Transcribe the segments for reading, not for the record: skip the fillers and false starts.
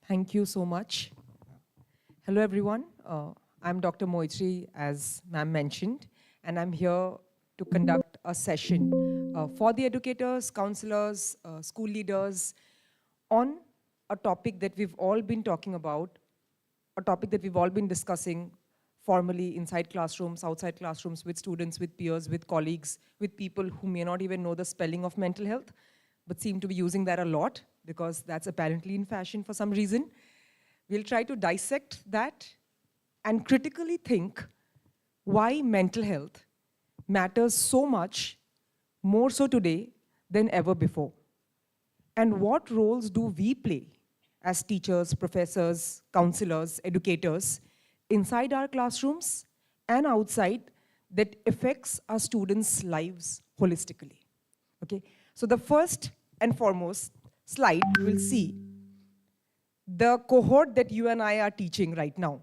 Thank you so much. Hello, everyone. I'm Dr. Moitrayee, as ma'am mentioned, and I'm here to conduct a session for the educators, counselors, school leaders on a topic that we've all been talking about, a topic that we've all been discussing formally inside classrooms, outside classrooms, with students, with peers, with colleagues, with people who may not even know the spelling of mental health, but seem to be using that a lot because that's apparently in fashion for some reason. We'll try to dissect that and critically think why mental health matters so much, more so today than ever before. And what roles do we play as teachers, professors, counselors, educators inside our classrooms and outside that affects our students' lives holistically. Okay? So the first and foremost slide, we'll see the cohort that you and I are teaching right now.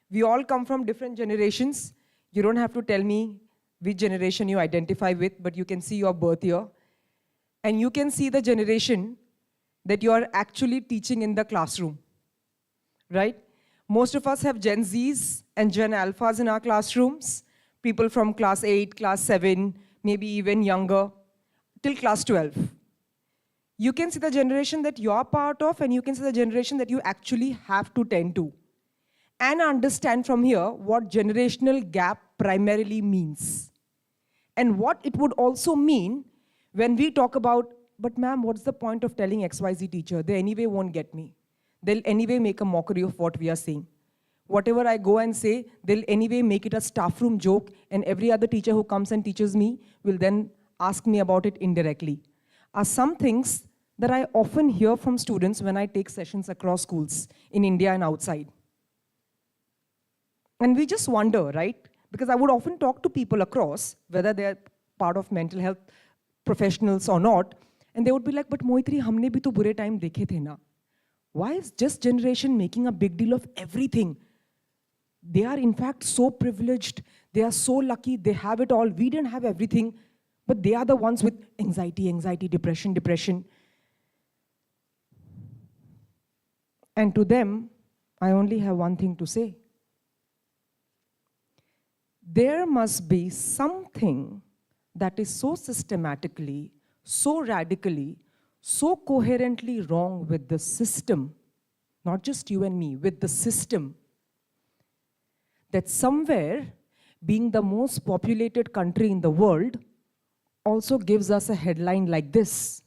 We all come from different generations. You don't have to tell me which generation you identify with, but you can see your birth year. And you can see the generation that you are actually teaching in the classroom, right? Most of us have Gen Zs and Gen Alphas in our classrooms, people from class 8, class 7, maybe even younger, till class 12. You can see the generation that you're part of, and you can see the generation that you actually have to tend to. And understand from here what generational gap primarily means. And what it would also mean when we talk about, but ma'am, what's the point of telling XYZ teacher? They anyway won't get me. They'll anyway make a mockery of what we are saying. Whatever I go and say, they'll anyway make it a staff room joke, and every other teacher who comes and teaches me will then ask me about it indirectly. Are some things that I often hear from students when I take sessions across schools in India and outside. And we just wonder, right? Because I would often talk to people across, whether they're part of mental health professionals or not, and they would be like, but Moitrayee, humne bhi to bure time dekhe the na. Why is just generation making a big deal of everything? They are in fact so privileged. They are so lucky. They have it all. We didn't have everything, but they are the ones with anxiety, depression. And to them, I only have one thing to say. There must be something that is so systematically, so radically, so coherently wrong with the system, not just you and me, with the system, that somewhere, being the most populated country in the world, also gives us a headline like this.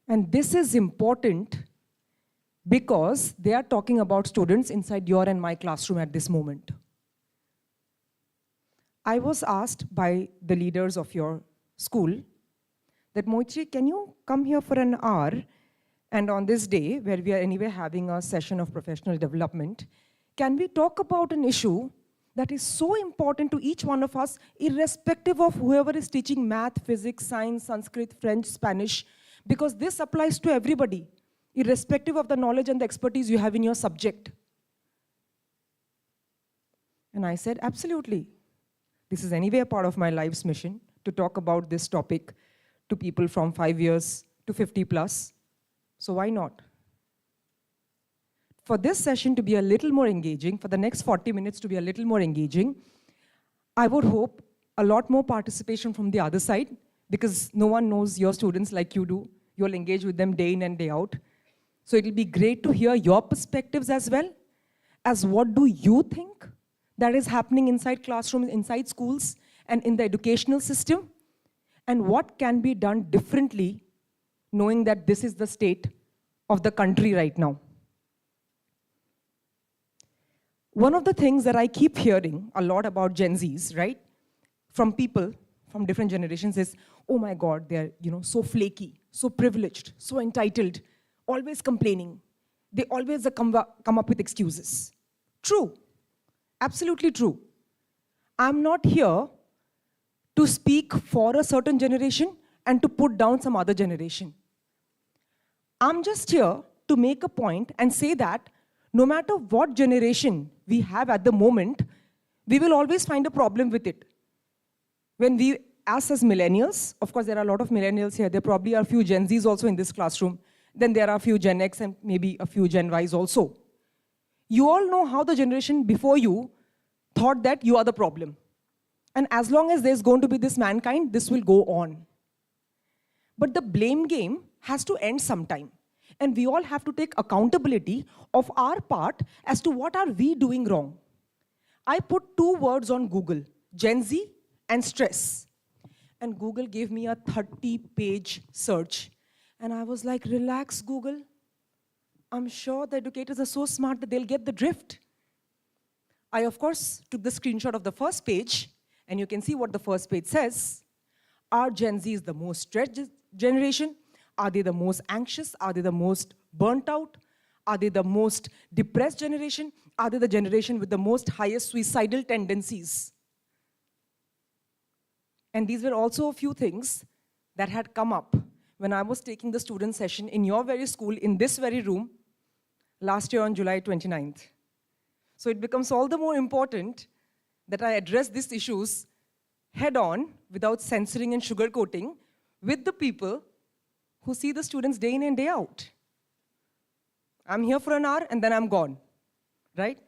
And this is important because they are talking about students inside your and my classroom at this moment. I was asked by the leaders of your school that, Moitrayee, can you come here for an hour? And on this day, where we are anyway having a session of professional development, can we talk about an issue that is so important to each one of us, irrespective of whoever is teaching math, physics, science, Sanskrit, French, Spanish, because this applies to everybody, irrespective of the knowledge and the expertise you have in your subject. And I said, absolutely. This is anyway a part of my life's mission, to talk about this topic to people from 5 years to 50 plus. So why not? For this session to be a little more engaging, for the next 40 minutes to be a little more engaging, I would hope a lot more participation from the other side, because no one knows your students like you do. You'll engage with them day in and day out. So it'll be great to hear your perspectives as well, as what do you think that is happening inside classrooms, inside schools, and in the educational system, and what can be done differently, knowing that this is the state of the country right now. One of the things that I keep hearing a lot about Gen Zs, right, from people from different generations is, oh my God, they're so flaky, so privileged, so entitled, always complaining. They always come up with excuses. True. Absolutely true. I'm not here to speak for a certain generation and to put down some other generation. I'm just here to make a point and say that no matter what generation we have at the moment, we will always find a problem with it. When us as millennials, of course there are a lot of millennials here, there probably are a few Gen Zs also in this classroom, Then there are a few Gen X and maybe a few Gen Ys also. You all know how the generation before you thought that you are the problem. And as long as there's going to be this mankind, this will go on. But the blame game has to end sometime. And we all have to take accountability of our part as to what are we doing wrong. I put 2 words on Google, Gen Z and stress. And Google gave me a 30-page search. And I was like, relax, Google. I'm sure the educators are so smart that they'll get the drift. I, of course, took the screenshot of the first page, and you can see what the first page says. Are Gen Z is the most stressed generation? Are they the most anxious? Are they the most burnt out? Are they the most depressed generation? Are they the generation with the most highest suicidal tendencies? And these were also a few things that had come up when I was taking the student session in your very school, in this very room, last year on July 29th. So it becomes all the more important that I address these issues head on without censoring and sugarcoating with the people who see the students day in and day out. I'm here for an hour and then I'm gone, right?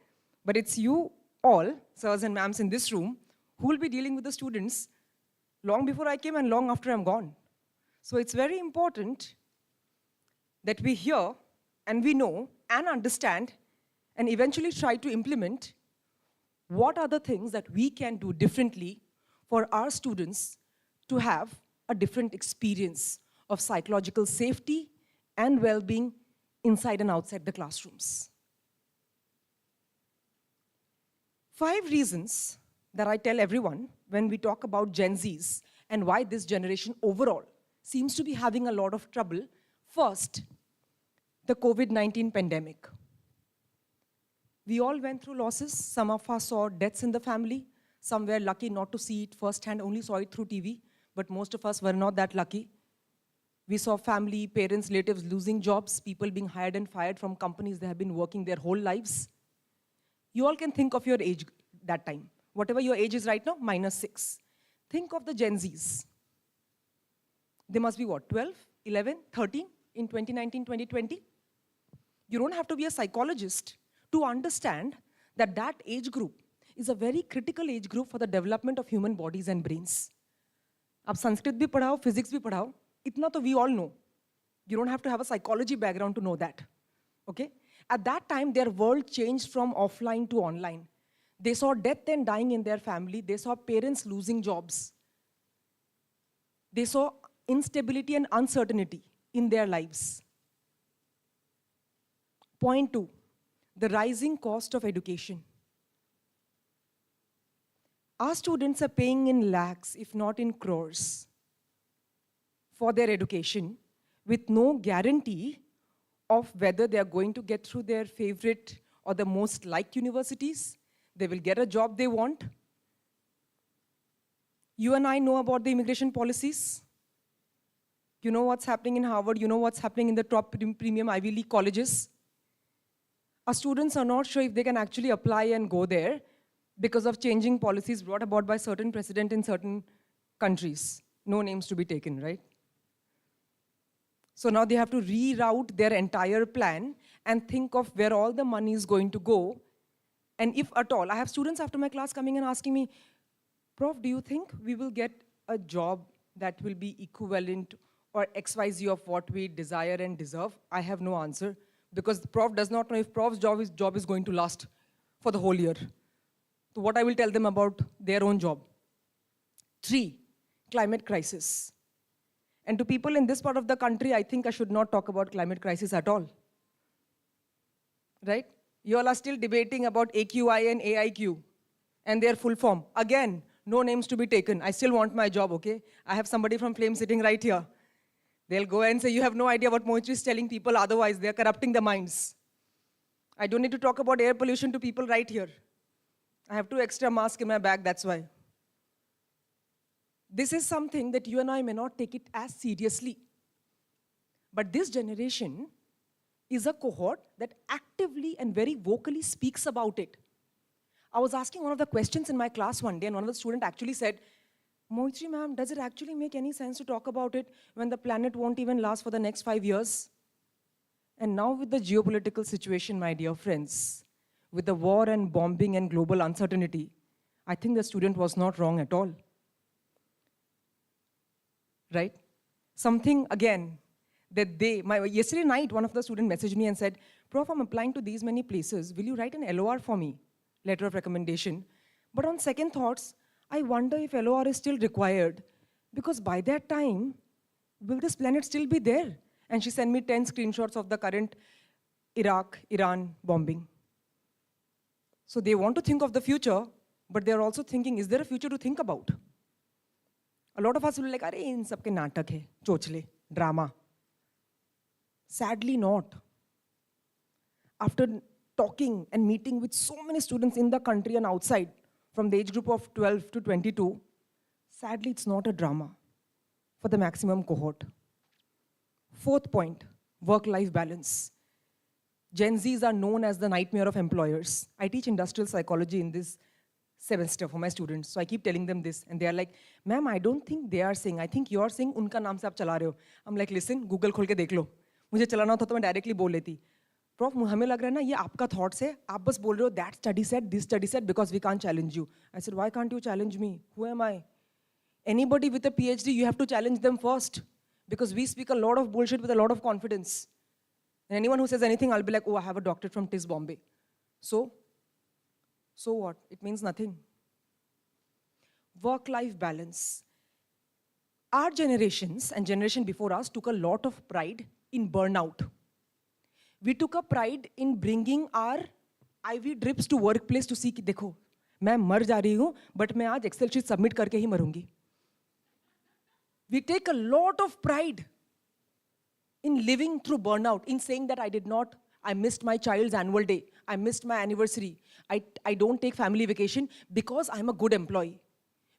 But it's you all, sirs and ma'ams in this room, who will be dealing with the students long before I came and long after I'm gone. So it's very important that we hear and we know and understand and eventually try to implement what are the things that we can do differently for our students to have a different experience of psychological safety and well-being inside and outside the classrooms. 5 reasons that I tell everyone when we talk about Gen Zs and why this generation overall seems to be having a lot of trouble. First, the COVID-19 pandemic. We all went through losses. Some of us saw deaths in the family. Some were lucky not to see it firsthand, only saw it through TV. But most of us were not that lucky. We saw family, parents, relatives losing jobs, people being hired and fired from companies they have been working their whole lives. You all can think of your age that time. Whatever your age is right now, -6. Think of the Gen Zs. They must be what, 12, 11, 13 in 2019, 2020? You don't have to be a psychologist to understand that that age group is a very critical age group for the development of human bodies and brains. Ab Sanskrit bhi padhao, physics bhi padhao, itna to we all know. You don't have to have a psychology background to know that, okay? At that time, their world changed from offline to online. They saw death and dying in their family. They saw parents losing jobs. They saw instability and uncertainty in their lives. Point 2, the rising cost of education. Our students are paying in lakhs, if not in crores, for their education with no guarantee of whether they are going to get through their favorite or the most liked universities. They will get a job they want. You and I know about the immigration policies. You know what's happening in Harvard. You know what's happening in the top premium Ivy League colleges. Our students are not sure if they can actually apply and go there because of changing policies brought about by certain presidents in certain countries. No names to be taken, right? So now they have to reroute their entire plan and think of where all the money is going to go. And if at all, I have students after my class coming and asking me, Prof, do you think we will get a job that will be equivalent or XYZ of what we desire and deserve? I have no answer because the Prof does not know if Prof's job is going to last for the whole year. So what I will tell them about their own job. 3, climate crisis. And to people in this part of the country, I think I should not talk about climate crisis at all. Right? You all are still debating about AQI and AIQ and their full form. Again, no names to be taken. I still want my job, okay? I have somebody from Flame sitting right here. They'll go and say, you have no idea what Moitrayee is telling people, otherwise they're corrupting the minds. I don't need to talk about air pollution to people right here. I have 2 extra masks in my bag, that's why. This is something that you and I may not take it as seriously. But this generation is a cohort that actively and very vocally speaks about it. I was asking one of the questions in my class one day, and one of the students actually said, Moitrayee ma'am, does it actually make any sense to talk about it when the planet won't even last for the next 5 years? And now with the geopolitical situation, my dear friends, with the war and bombing and global uncertainty, I think the student was not wrong at all. Right? Something, again, that yesterday night, one of the students messaged me and said, Prof, I'm applying to these many places. Will you write an LOR for me? Letter of recommendation. But on second thoughts, I wonder if LOR is still required. Because by that time, will this planet still be there? And she sent me 10 screenshots of the current Iraq-Iran bombing. So they want to think of the future, but they're also thinking, is there a future to think about? A lot of us will be like, "Arey, in sabke natak hai, chochle, drama." Sadly not. After talking and meeting with so many students in the country and outside, from the age group of 12 to 22, sadly it's not a drama for the maximum cohort. Fourth point, work-life balance. Gen Zs are known as the nightmare of employers. I teach industrial psychology in this semester for my students. So I keep telling them this. And they are like, ma'am, I don't think they are saying. I think you're saying, unka naam se aap chala rahe ho. I'm like, listen, Google khol ke dekh lo. मुझे चलाना होता तो मैं directly बोल लेती. Prof, हमें लग रहा है ना ये आपका thoughts है. आप बस बोल रहे हो that study said, this study said, because we can't challenge you. I said, why can't you challenge me? Who am I? Anybody with a PhD, you have to challenge them first. Because we speak a lot of bullshit with a lot of confidence. And anyone who says anything, I'll be like, oh, I have a doctorate from TIS Bombay. So what? It means nothing. Work-life balance. Our generations and generation before us took a lot of pride in burnout. We took a pride in bringing our IV drips to workplace to see कि देखो मैं मर जा रही हूँ but मैं आज Excel sheet submit करके ही मरूंगी. We take a lot of pride in living through burnout, in saying that I missed my child's annual day, I missed my anniversary, I don't take family vacation because I'm a good employee.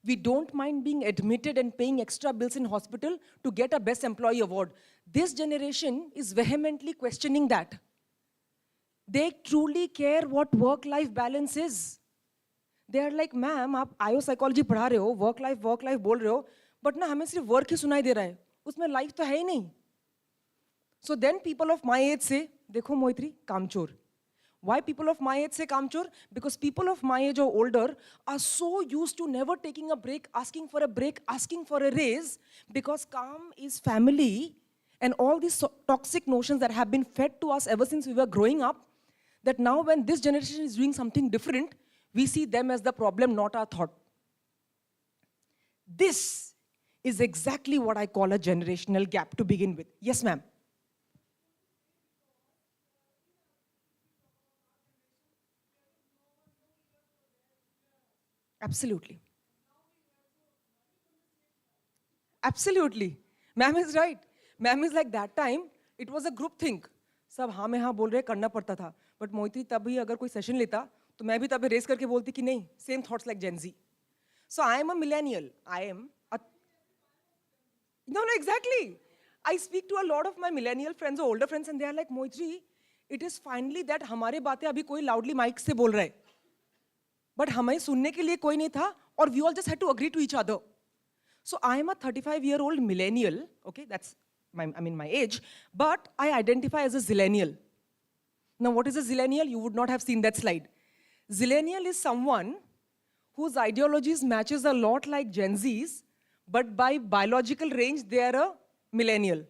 We don't mind being admitted and paying extra bills in hospital to get a best employee award. This generation is vehemently questioning that. They truly care what work-life balance is. They are like, ma'am, आप IO psychology पढ़ा रहे हो, work-life बोल रहे हो, but ना हमें सिर्फ work ही सुनाई दे रहा है, उसमें life तो है ही नहीं. So then people of my age say, देखो Moitrayee, कामचोर. Why people of my age say कामचोर? Because people of my age or older are so used to never taking a break, asking for a raise, because calm is family, and all these toxic notions that have been fed to us ever since we were growing up, that now when this generation is doing something different, we see them as the problem, not our thought. This is exactly what I call a generational gap to begin with. Yes, ma'am. Absolutely. Absolutely. Ma'am is right. Ma'am is like that time, it was a group think. सब हाँ में हाँ बोल रहे करना पड़ता था. But मोहिती तभी अगर कोई सेशन लेता, तो मैं भी तभी रेस करके बोलती कि नहीं, same thoughts like Gen Z. So I am a millennial. No, exactly. I speak to a lot of my millennial friends or older friends and they are like, Moitrayee, it is finally that हमारे बातें अभी कोई loudly mic से बोल रहा है. But हमें सुनने के लिए कोई नहीं था और we all just had to agree to each other. So I am a 35-year-old millennial, okay, that's my age, but I identify as a zillennial. Now what is a zillennial? You would not have seen that slide. Zillennial is someone whose ideologies matches a lot like Gen Z's, but by biological range, they are a millennial.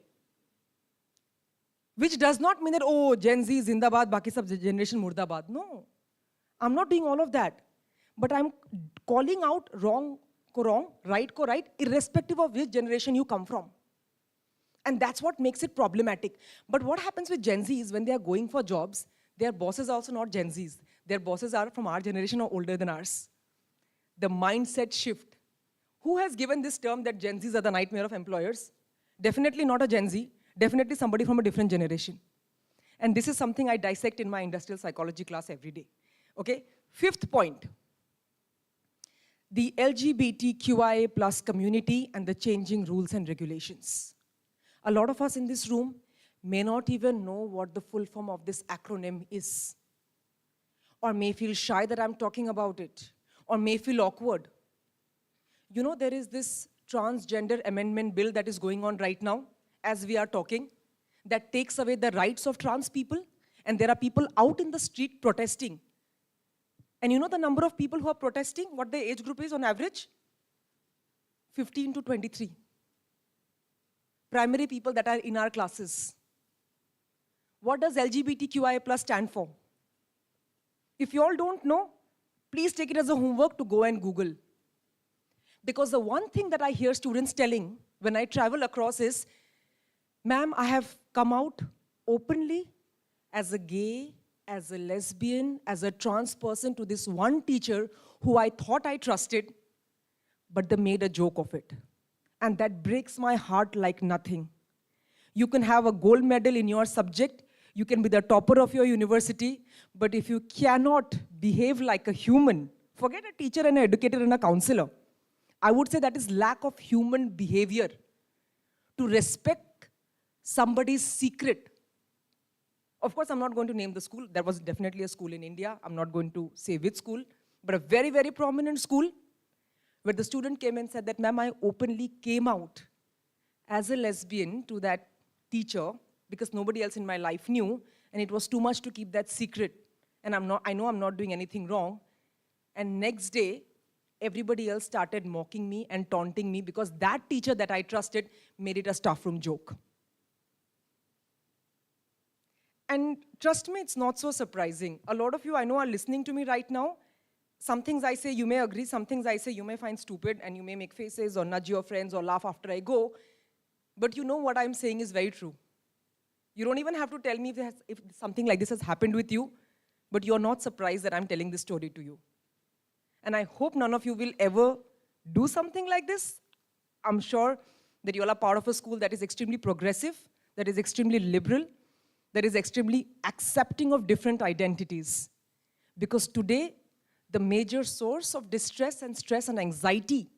Which does not mean that, oh, Gen Z, Zindabad, Baki sab generation Murdabad. No, I'm not doing all of that. But I'm calling out wrong ko wrong, right ko right, irrespective of which generation you come from. And that's what makes it problematic. But what happens with Gen Z is when they are going for jobs, their bosses are also not Gen Zs. Their bosses are from our generation or older than ours. The mindset shift. Who has given this term that Gen Zs are the nightmare of employers? Definitely not a Gen Z, definitely somebody from a different generation. And this is something I dissect in my industrial psychology class every day. Okay? Fifth point. The LGBTQIA plus community and the changing rules and regulations. A lot of us in this room may not even know what the full form of this acronym is, or may feel shy that I'm talking about it, or may feel awkward. You know, there is this transgender amendment bill that is going on right now as we are talking. that takes away the rights of trans people, and there are people out in the street protesting. And you know the number of people who are protesting, what their age group is on average? 15 to 23. Primary people that are in our classes. What does LGBTQIA+ stand for? If you all don't know, please take it as a homework to go and Google. Because the one thing that I hear students telling when I travel across is, ma'am, I have come out openly as a gay, as a lesbian, as a trans person to this one teacher who I thought I trusted, but they made a joke of it. And that breaks my heart like nothing. You can have a gold medal in your subject, you can be the topper of your university, but if you cannot behave like a human, forget a teacher and an educator and a counselor. I would say that is lack of human behavior. To respect somebody's secret. Of course, I'm not going to name the school. There was definitely a school in India. I'm not going to say which school, but a very, very prominent school where the student came and said that, ma'am, I openly came out as a lesbian to that teacher because nobody else in my life knew, and it was too much to keep that secret. And I know I'm not doing anything wrong. And next day, everybody else started mocking me and taunting me because that teacher that I trusted made it a staff room joke. And trust me, it's not so surprising. A lot of you I know are listening to me right now. Some things I say you may agree, some things I say you may find stupid, and you may make faces or nudge your friends or laugh after I go. But you know what I'm saying is very true. You don't even have to tell me if something like this has happened with you, but you're not surprised that I'm telling this story to you. And I hope none of you will ever do something like this. I'm sure that you all are part of a school that is extremely progressive, that is extremely liberal, that is extremely accepting of different identities. Because today, the major source of distress and stress and anxiety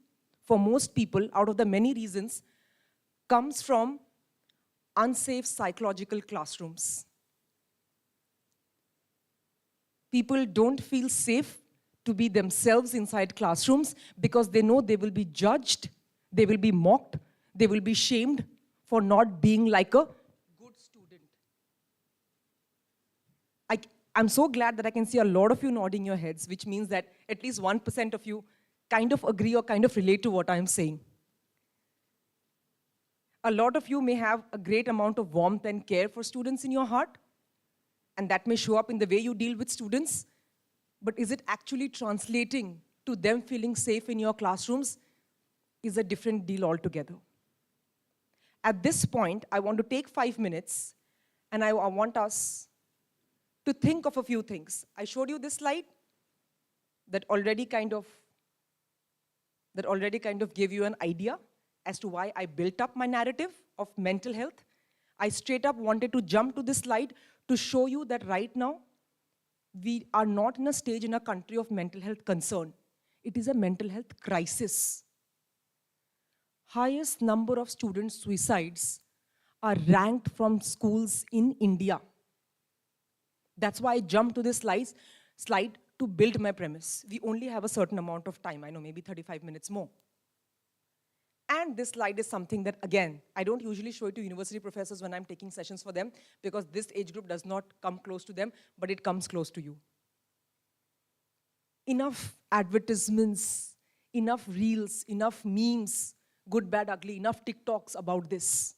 for most people, out of the many reasons, comes from unsafe psychological classrooms. People don't feel safe to be themselves inside classrooms because they know they will be judged, they will be mocked, they will be shamed for not being like a good student. I'm so glad that I can see a lot of you nodding your heads, which means that at least 1% of you kind of agree or kind of relate to what I'm saying. A lot of you may have a great amount of warmth and care for students in your heart, and that may show up in the way you deal with students. But is it actually translating to them feeling safe in your classrooms is a different deal altogether. At this point, I want to take 5 minutes, and I want us to think of a few things. I showed you this slide that already kind of gave you an idea as to why I built up my narrative of mental health. I straight up wanted to jump to this slide to show you that right now, we are not in a stage in a country of mental health concern. It is a mental health crisis. Highest number of student suicides are ranked from schools in India. That's why I jumped to this slide to build my premise. We only have a certain amount of time. I know, maybe 35 minutes more. And this slide is something that, again, I don't usually show it to university professors when I'm taking sessions for them because this age group does not come close to them, but it comes close to you. Enough advertisements, enough reels, enough memes, good, bad, ugly, enough TikToks about this.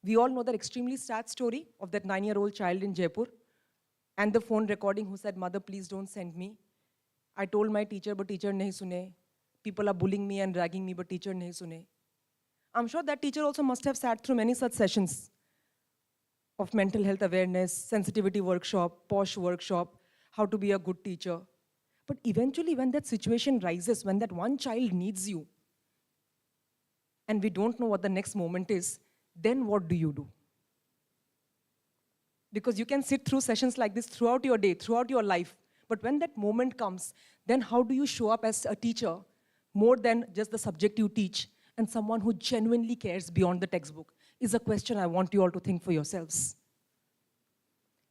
We all know that extremely sad story of that 9-year-old child in Jaipur and the phone recording who said, "Mother, please don't send me. I told my teacher, but teacher nahi sune. People are bullying me and dragging me, but teacher nahi sune." I'm sure that teacher also must have sat through many such sessions of mental health awareness, sensitivity workshop, POSH workshop, how to be a good teacher. But eventually when that situation rises, when that one child needs you, and we don't know what the next moment is, then what do you do? Because you can sit through sessions like this throughout your day, throughout your life, but when that moment comes, then how do you show up as a teacher more than just the subject you teach, and someone who genuinely cares beyond the textbook, is a question I want you all to think for yourselves.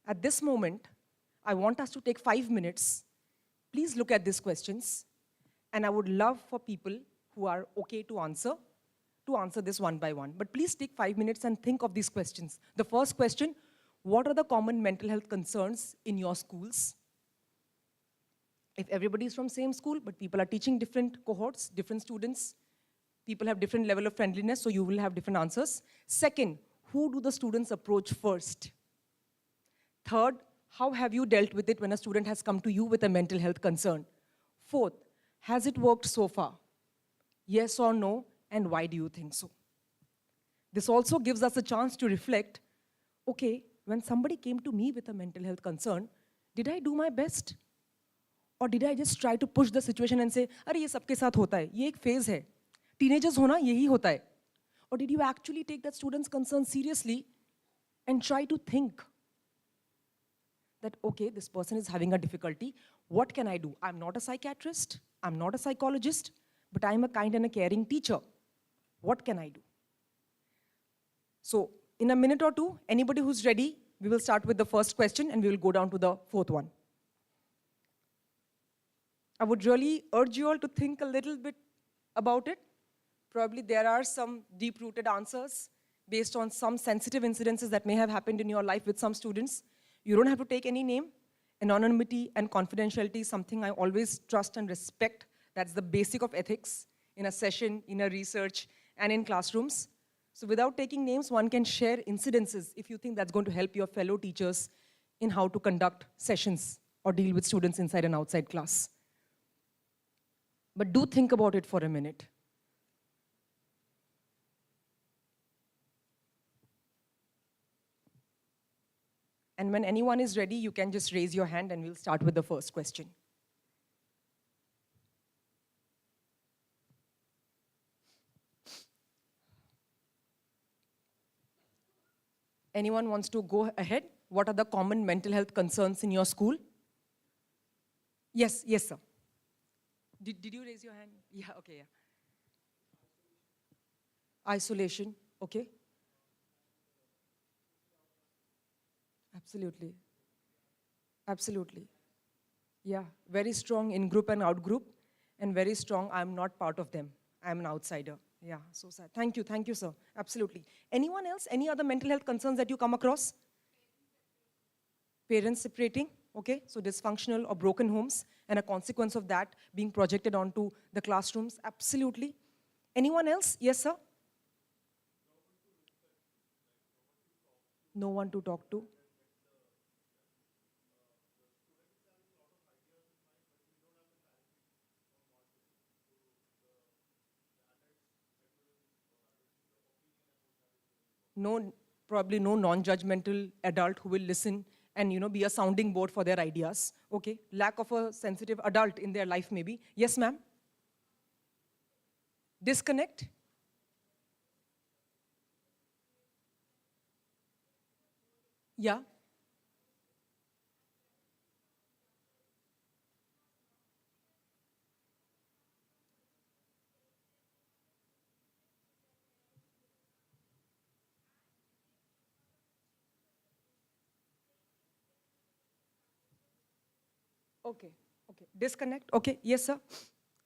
At this moment, I want us to take 5 minutes. Please look at these questions, and I would love for people who are okay to answer to answer this one by one. But please take 5 minutes and think of these questions. The first question, what are the common mental health concerns in your schools? If everybody is from same school, but people are teaching different cohorts, different students, people have different level of friendliness, so you will have different answers. Second, who do the students approach first? Third, how have you dealt with it when a student has come to you with a mental health concern? Fourth, has it worked so far? Yes or no, and why do you think so? This also gives us a chance to reflect, okay, when somebody came to me with a mental health concern, did I do my best? Or did I just try to push the situation and say, अरे ये सबके साथ होता है, ये एक phase है. Teenagers होना यही होता है. Or did you actually take that student's concern seriously and try to think that, okay, this person is having a difficulty, what can I do? I'm not a psychiatrist, I'm not a psychologist, but I'm a kind and a caring teacher. What can I do? So in a minute or two, anybody who's ready, we will start with the first question and we will go down to the fourth one. I would really urge you all to think a little bit about it. Probably there are some deep-rooted answers based on some sensitive incidences that may have happened in your life with some students. You don't have to take any name. Anonymity and confidentiality is something I always trust and respect. That's the basic of ethics in a session, in a research, and in classrooms. So without taking names, one can share incidences if you think that's going to help your fellow teachers in how to conduct sessions or deal with students inside and outside class. But do think about it for a minute. And when anyone is ready, you can just raise your hand and we'll start with the first question. Anyone wants to go ahead? What are the common mental health concerns in your school? Yes, yes, sir. Did you raise your hand? Yeah, okay, yeah. Isolation, okay. Absolutely. Absolutely. Yeah, very strong in-group and out-group, and very strong, I'm not part of them. I'm an outsider. Yeah, so sad. Thank you, sir. Absolutely. Anyone else? Any other mental health concerns that you come across? Parents separating, okay? So dysfunctional or broken homes, and a consequence of that being projected onto the classrooms. Absolutely. Anyone else? Yes, sir? No one to talk to. No, probably no non-judgmental adult who will listen and be a sounding board for their ideas. Okay, lack of a sensitive adult in their life maybe. Yes, ma'am? Disconnect? Yeah. Okay, okay. Disconnect, okay, yes, sir.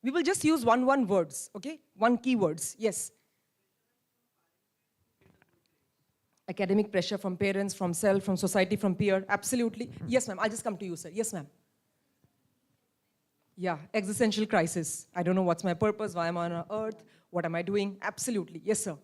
We will just use one words, okay? One keywords, yes. Academic pressure from parents, from self, from society, from peer, absolutely. Yes, ma'am, I'll just come to you, sir. Yes, ma'am. Yeah, existential crisis. I don't know what's my purpose, why am I on earth, what am I doing? Absolutely, yes, sir.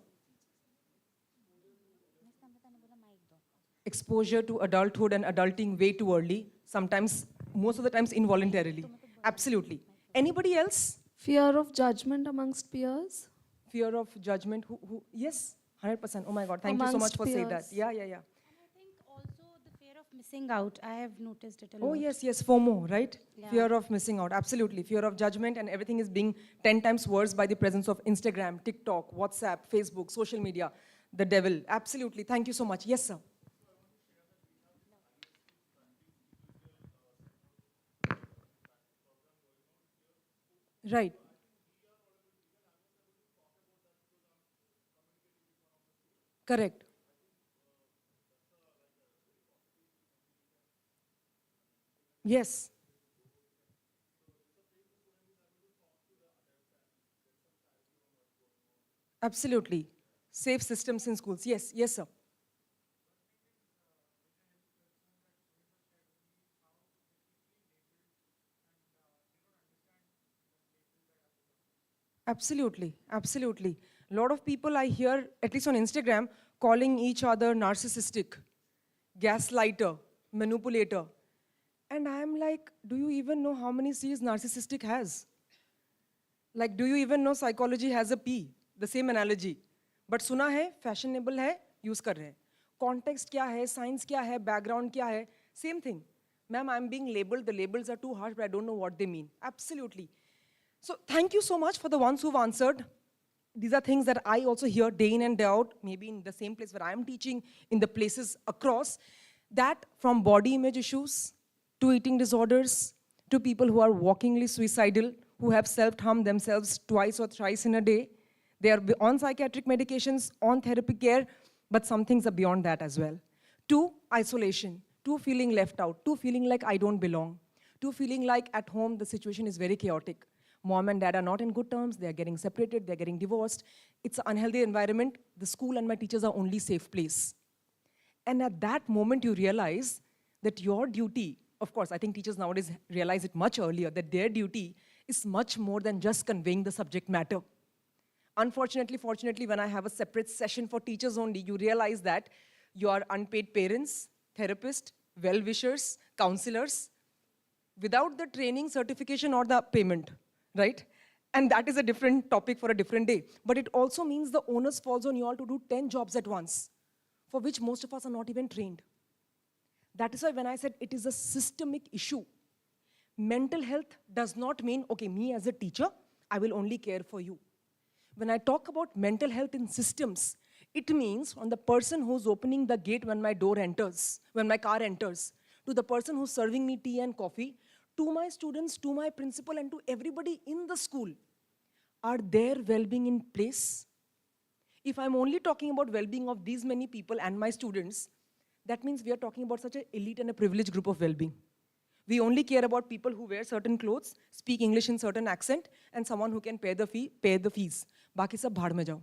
Exposure to adulthood and adulting way too early, sometimes, most of the times involuntarily. Absolutely. Anybody else? Fear of judgment amongst peers? Fear of judgment, yes, 100%. Oh my God, thank you so much for saying that. Yeah. And I think also the fear of missing out. I have noticed it a lot. Oh yes, FOMO, right? Yeah. Fear of missing out, absolutely. Fear of judgment, and everything is being 10 times worse by the presence of Instagram, TikTok, WhatsApp, Facebook, social media, the devil. Absolutely, thank you so much. Yes, sir. Right. Correct. Yes. Absolutely. Safe systems in schools. Yes, yes, sir. Absolutely, absolutely. A lot of people I hear, at least on Instagram, calling each other narcissistic, gaslighter, manipulator. And I'm like, do you even know how many C's narcissistic has? Like, do you even know psychology has a P? The same analogy. But सुना है, fashionable है, use कर रहे हैं. Context क्या है, science क्या है, background क्या है, same thing. Ma'am, I'm being labeled, the labels are too harsh, but I don't know what they mean. Absolutely. So thank you so much for the ones who've answered. These are things that I also hear day in and day out, maybe in the same place where I'm teaching, in the places across, that from body image issues, to eating disorders, to people who are walkingly suicidal, who have self-harmed themselves twice or thrice in a day. They are on psychiatric medications, on therapy care, but some things are beyond that as well. To isolation, to feeling left out, to feeling like I don't belong, to feeling like at home the situation is very chaotic. Mom and dad are not in good terms, they're getting separated, they're getting divorced. It's an unhealthy environment. The school and my teachers are only safe place. And at that moment you realize that your duty, of course, I think teachers nowadays realize it much earlier, that their duty is much more than just conveying the subject matter. Unfortunately, fortunately, when I have a separate session for teachers only, you realize that your unpaid parents, therapists, well-wishers, counselors, without the training, certification, or the payment, right? And that is a different topic for a different day. But it also means the onus falls on you all to do 10 jobs at once, for which most of us are not even trained. That is why when I said it is a systemic issue, mental health does not mean, okay, me as a teacher, I will only care for you. When I talk about mental health in systems, it means on the person who's opening the gate when my door enters, when my car enters, to the person who's serving me tea and coffee, to my students, to my principal, and to everybody in the school. Are their well-being in place? If I'm only talking about well-being of these many people and my students, that means we are talking about such an elite and a privileged group of well-being. We only care about people who wear certain clothes, speak English in certain accent, and someone who can pay the fees. Baki sab bhaad mein jao.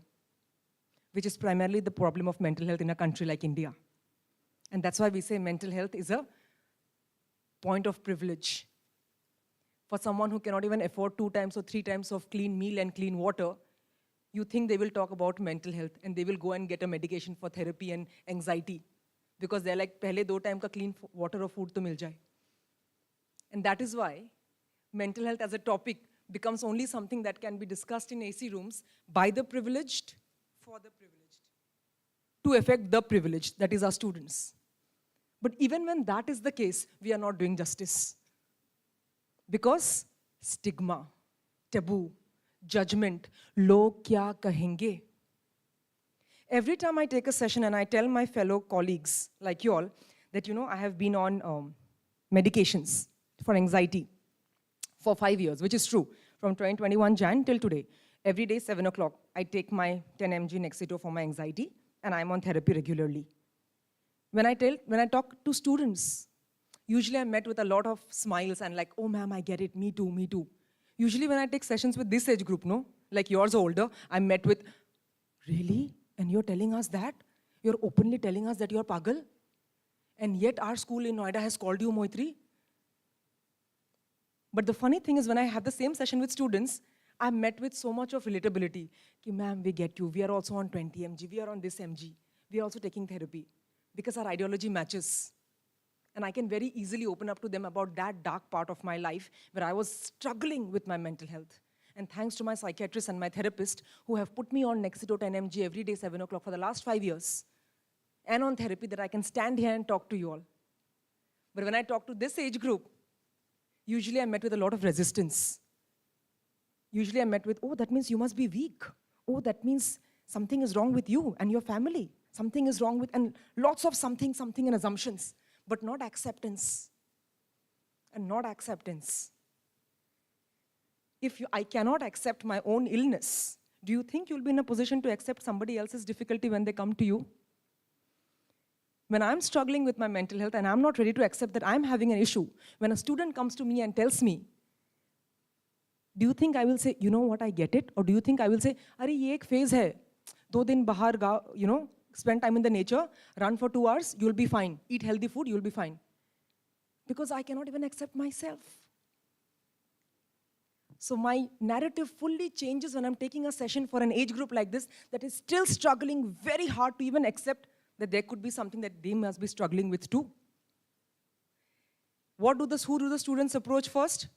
Which is primarily the problem of mental health in a country like India. And that's why we say mental health is a point of privilege. For someone who cannot even afford 2 times or 3 times of clean meal and clean water, you think they will talk about mental health and they will go and get a medication for therapy and anxiety. Because they're like, pehle 2 times ka clean water or food to mil jaye. And that is why mental health as a topic becomes only something that can be discussed in AC rooms by the privileged, for the privileged, to affect the privileged, that is our students. But even when that is the case, we are not doing justice. Because stigma, taboo, judgment, log kya kahenge. Every time I take a session and I tell my fellow colleagues, like you all, that I have been on medications for anxiety for 5 years, which is true, from 2021 Jan till today. Every day, 7 o'clock, I take my 10 mg Nexito for my anxiety, and I'm on therapy regularly. When I talk to students, usually I'm met with a lot of smiles and like, oh ma'am, I get it, me too, me too. Usually when I take sessions with this age group, like yours or older, I'm met with, really? And you're telling us that? You're openly telling us that you're pagal? And yet our school in Noida has called you Moitrayee? But the funny thing is when I have the same session with students, I'm met with so much of relatability. Ki, ma'am, we get you. We are also on 20 mg. We are on this mg. We are also taking therapy. Because our ideology matches. And I can very easily open up to them about that dark part of my life where I was struggling with my mental health. And thanks to my psychiatrist and my therapist who have put me on Nexito 10 mg every day, 7 o'clock for the last 5 years. And on therapy that I can stand here and talk to you all. But when I talk to this age group, usually I'm met with a lot of resistance. Usually I'm met with, oh, that means you must be weak. Oh, that means something is wrong with you and your family. Something is wrong with, and lots of something and assumptions, but not acceptance. And not acceptance. If I cannot accept my own illness, do you think you'll be in a position to accept somebody else's difficulty when they come to you? When I'm struggling with my mental health and I'm not ready to accept that I'm having an issue, when a student comes to me and tells me, do you think I will say, you know what, I get it? Or do you think I will say, Arey, ye ek phase hai. 2 दिन बाहर spend time in the nature, run for 2 hours, you'll be fine. Eat healthy food, you'll be fine. Because I cannot even accept myself. So my narrative fully changes when I'm taking a session for an age group like this that is still struggling very hard to even accept that there could be something that they must be struggling with too. Who do the students approach first?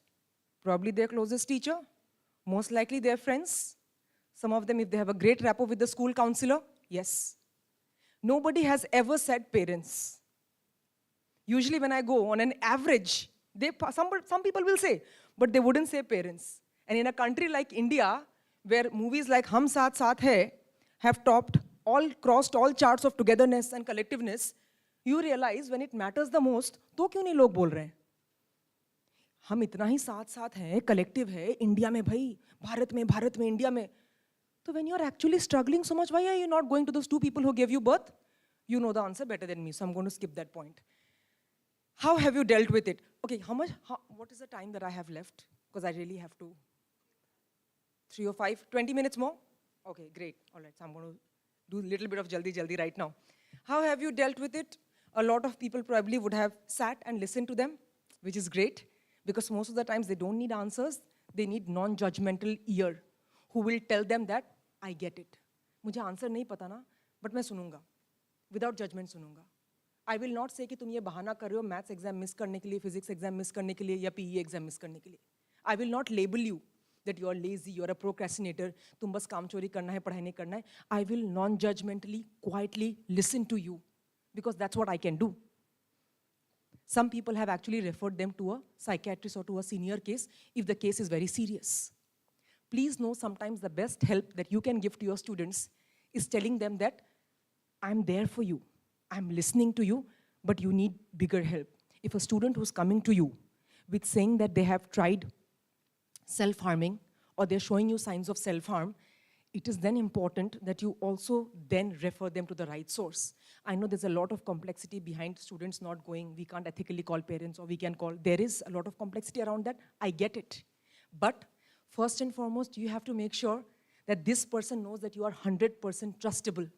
Probably their closest teacher, most likely their friends. Some of them, if they have a great rapport with the school counselor, yes. Nobody has ever said parents. Usually when I go, on an average, some people will say, but they wouldn't say parents. And in a country like India, where movies like Hum Saath Saath Hai have crossed all charts of togetherness and collectiveness, you realize when it matters the most, तो क्यों नहीं लोग बोल रहे हैं? हम इतना ही साथ साथ हैं, collective है, इंडिया में भाई, भारत में, इंडिया में. So when you're actually struggling so much, why are you not going to those 2 people who gave you birth? You know the answer better than me, so I'm going to skip that point. How have you dealt with it? Okay, what is the time that I have left? Because I really have to. 3 or 5, 20 minutes more? Okay, great. All right, so I'm going to do a little bit of jaldi right now. How have you dealt with it? A lot of people probably would have sat and listened to them, which is great, because most of the times they don't need answers, they need non-judgmental ear, who will tell them that, I get it. मुझे answer नहीं पता ना, but मैं सुनूंगा, without judgment सुनूंगा. I will not say कि तुम ये बहाना कर रहे हो maths exam miss करने के लिए, physics exam miss करने के लिए, या PE exam miss करने के लिए. I will not label you that you are lazy, you are a procrastinator, तुम बस काम चोरी करना है, पढ़ाई नहीं करना है. I will non-judgmentally, quietly listen to you, because that's what I can do. Some people have actually referred them to a psychiatrist or to a senior case if the case is very serious. Please know sometimes the best help that you can give to your students is telling them that I'm there for you, I'm listening to you, but you need bigger help. If a student who's coming to you with saying that they have tried self-harming or they're showing you signs of self-harm, it is then important that you also then refer them to the right source. I know there's a lot of complexity behind students not going, we can't ethically call parents, or we can call, there is a lot of complexity around that, I get it. But first and foremost, you have to make sure that this person knows that you are 100% trustable.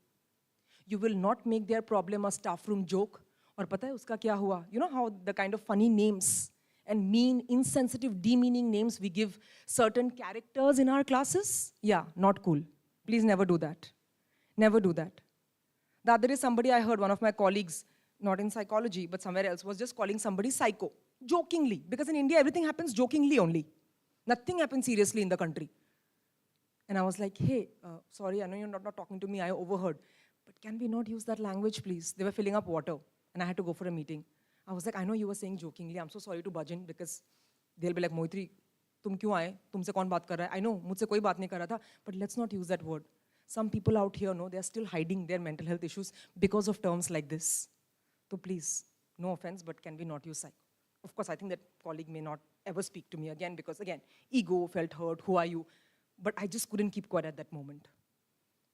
You will not make their problem a staff room joke. और पता है उसका क्या हुआ? You know how the kind of funny names and mean, insensitive, demeaning names we give certain characters in our classes? Yeah, not cool. Please never do that. Never do that. The other day, somebody I heard, one of my colleagues, not in psychology, but somewhere else, was just calling somebody psycho, jokingly. Because in India, everything happens jokingly only. Nothing happens seriously in the country. And I was like, hey, sorry, I know you're not talking to me, I overheard. But can we not use that language, please? They were filling up water, and I had to go for a meeting. I was like, I know you were saying jokingly, I'm so sorry to budge in, because they'll be like, Moitrayee, तुम क्यों आए? तुमसे कौन बात कर रहा है? I know, मुझसे कोई बात नहीं कर रहा था, but let's not use that word. Some people out here know they're still hiding their mental health issues because of terms like this. So please, no offense, but can we not use psycho? Of course, I think that colleague may not ever speak to me again because, again, ego, felt hurt, who are you? But I just couldn't keep quiet at that moment.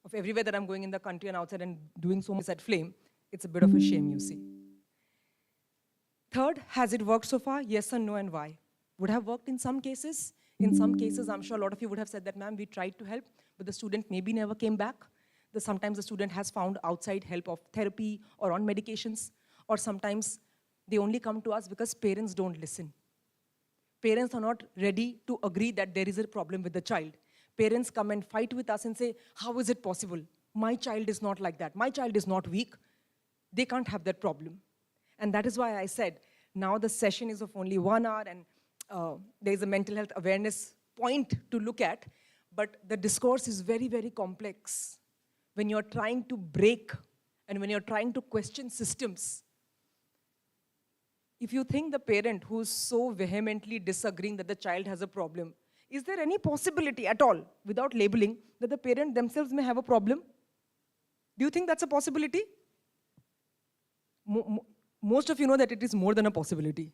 Of everywhere that I'm going in the country and outside and doing so much at Flame, it's a bit of a shame, you see. Third, has it worked so far? Yes or no, and why? Would have worked in some cases. In some cases, I'm sure a lot of you would have said that, ma'am, we tried to help, but the student maybe never came back. Sometimes the student has found outside help of therapy or on medications, or sometimes they only come to us because parents don't listen. Parents are not ready to agree that there is a problem with the child. Parents come and fight with us and say, how is it possible? My child is not like that. My child is not weak. They can't have that problem. And that is why I said, now the session is of only 1 hour, and there is a mental health awareness point to look at, but the discourse is very, very complex. When you're trying to break and when you're trying to question systems, if you think the parent who's so vehemently disagreeing that the child has a problem, is there any possibility at all, without labeling, that the parent themselves may have a problem? Do you think that's a possibility? Most of you know that it is more than a possibility.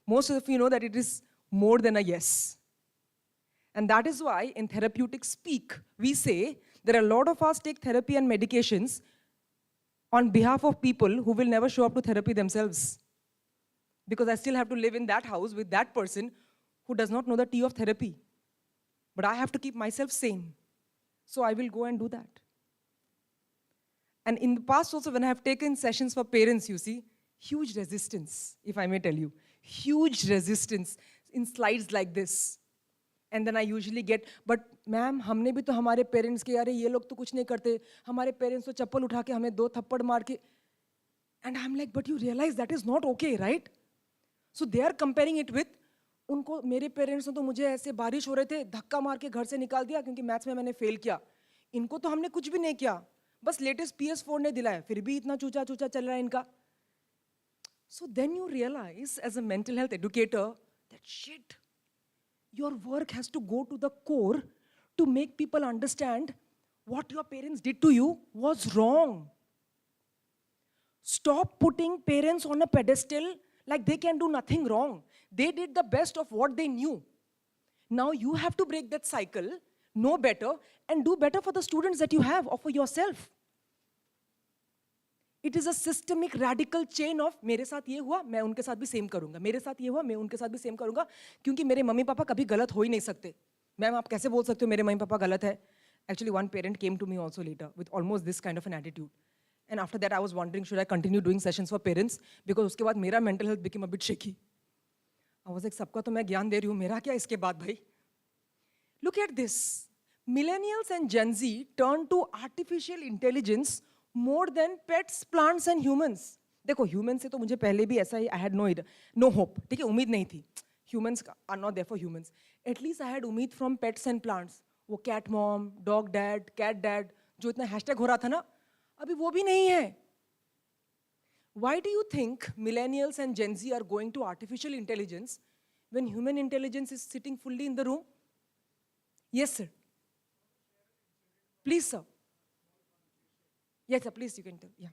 Most of you know that it is more than a yes. And that is why in therapeutic speak, we say there are a lot of us take therapy and medications on behalf of people who will never show up to therapy themselves. Because I still have to live in that house with that person who does not know the T of therapy. But I have to keep myself sane. So I will go and do that. And in the past also, when I have taken sessions for parents, you see, huge resistance, if I may tell you. Huge resistance in slides like this. And then I usually get, but ma'am, हमने भी तो हमारे parents के यारे ये लोग तो कुछ नहीं करते, हमारे parents तो चप्पल उठा के हमें 2 थप्पड़ मार के. And I'm like, but you realize that is not okay, right? So they are comparing it with, उनको मेरे पेरेंट्स ने तो मुझे ऐसे बारिश हो रहे थे धक्का मार के घर से निकाल दिया क्योंकि मैथ्स में मैंने फेल किया. इनको तो हमने कुछ भी नहीं किया, बस लेटेस्ट PS4 ने दिलाया, फिर भी इतना चूचा चूचा चल रहा है इनका. So then you realize as a mental health educator that shit, your work has to go to the core to make people understand what your parents did to you was wrong. Stop putting parents on a pedestal like they can do nothing wrong. They did the best of what they knew. Now you have to break that cycle, know better, and do better for the students that you have or for yourself. It is a systemic radical chain of मेरे साथ ये हुआ मैं उनके साथ भी same करूंगा, मेरे साथ ये हुआ मैं उनके साथ भी सेम करूंगा, क्योंकि मेरे मम्मी पापा कभी गलत हो ही नहीं सकते. मैम आप कैसे बोल सकते हो मेरे मम्मी पापा गलत है? Actually one parent came to me also later with almost this kind of an attitude. And after that I was wondering, should I continue doing sessions for parents? Because उसके बाद मेरा mental health became a bit shaky. I was like, सबका तो मैं ज्ञान दे रही हूँ, मेरा क्या इसके बाद भाई? Look at this. Millennials and Gen Z turn to artificial intelligence more than pets, plants and humans. देखो humans से तो मुझे पहले भी ऐसा ही I had no hope. ठीक है, उम्मीद नहीं थी. Humans are not there for humans. At least I had उम्मीद from pets and plants. वो cat mom, dog dad, cat dad, जो इतना hashtag हो रहा था ना, अभी वो भी नहीं है. Why do you think millennials and Gen Z are going to artificial intelligence when human intelligence is sitting fully in the room? Yes, sir. Please, sir. Yes, sir, please, you can tell. Yeah.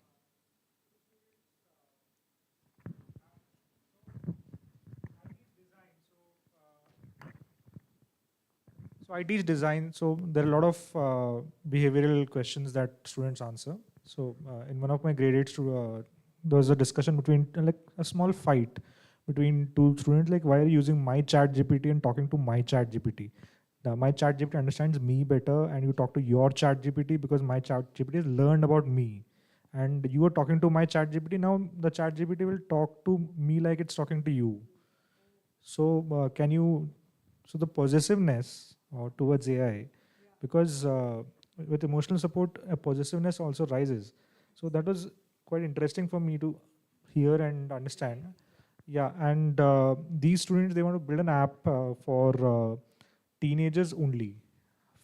So I teach design, so there are a lot of behavioral questions that students answer. So in one of my grade 8s, there was a discussion between, like a small fight between two students, like why are you using my chat GPT and talking to my chat GPT? My chat GPT understands me better and you talk to your chat GPT because my chat GPT has learned about me. And you are talking to my chat GPT, now the chat GPT will talk to me like it's talking to you. So so the possessiveness towards AI, because with emotional support, possessiveness also rises. So that was quite interesting for me to hear and understand. Yeah, and these students, they want to build an app for teenagers only.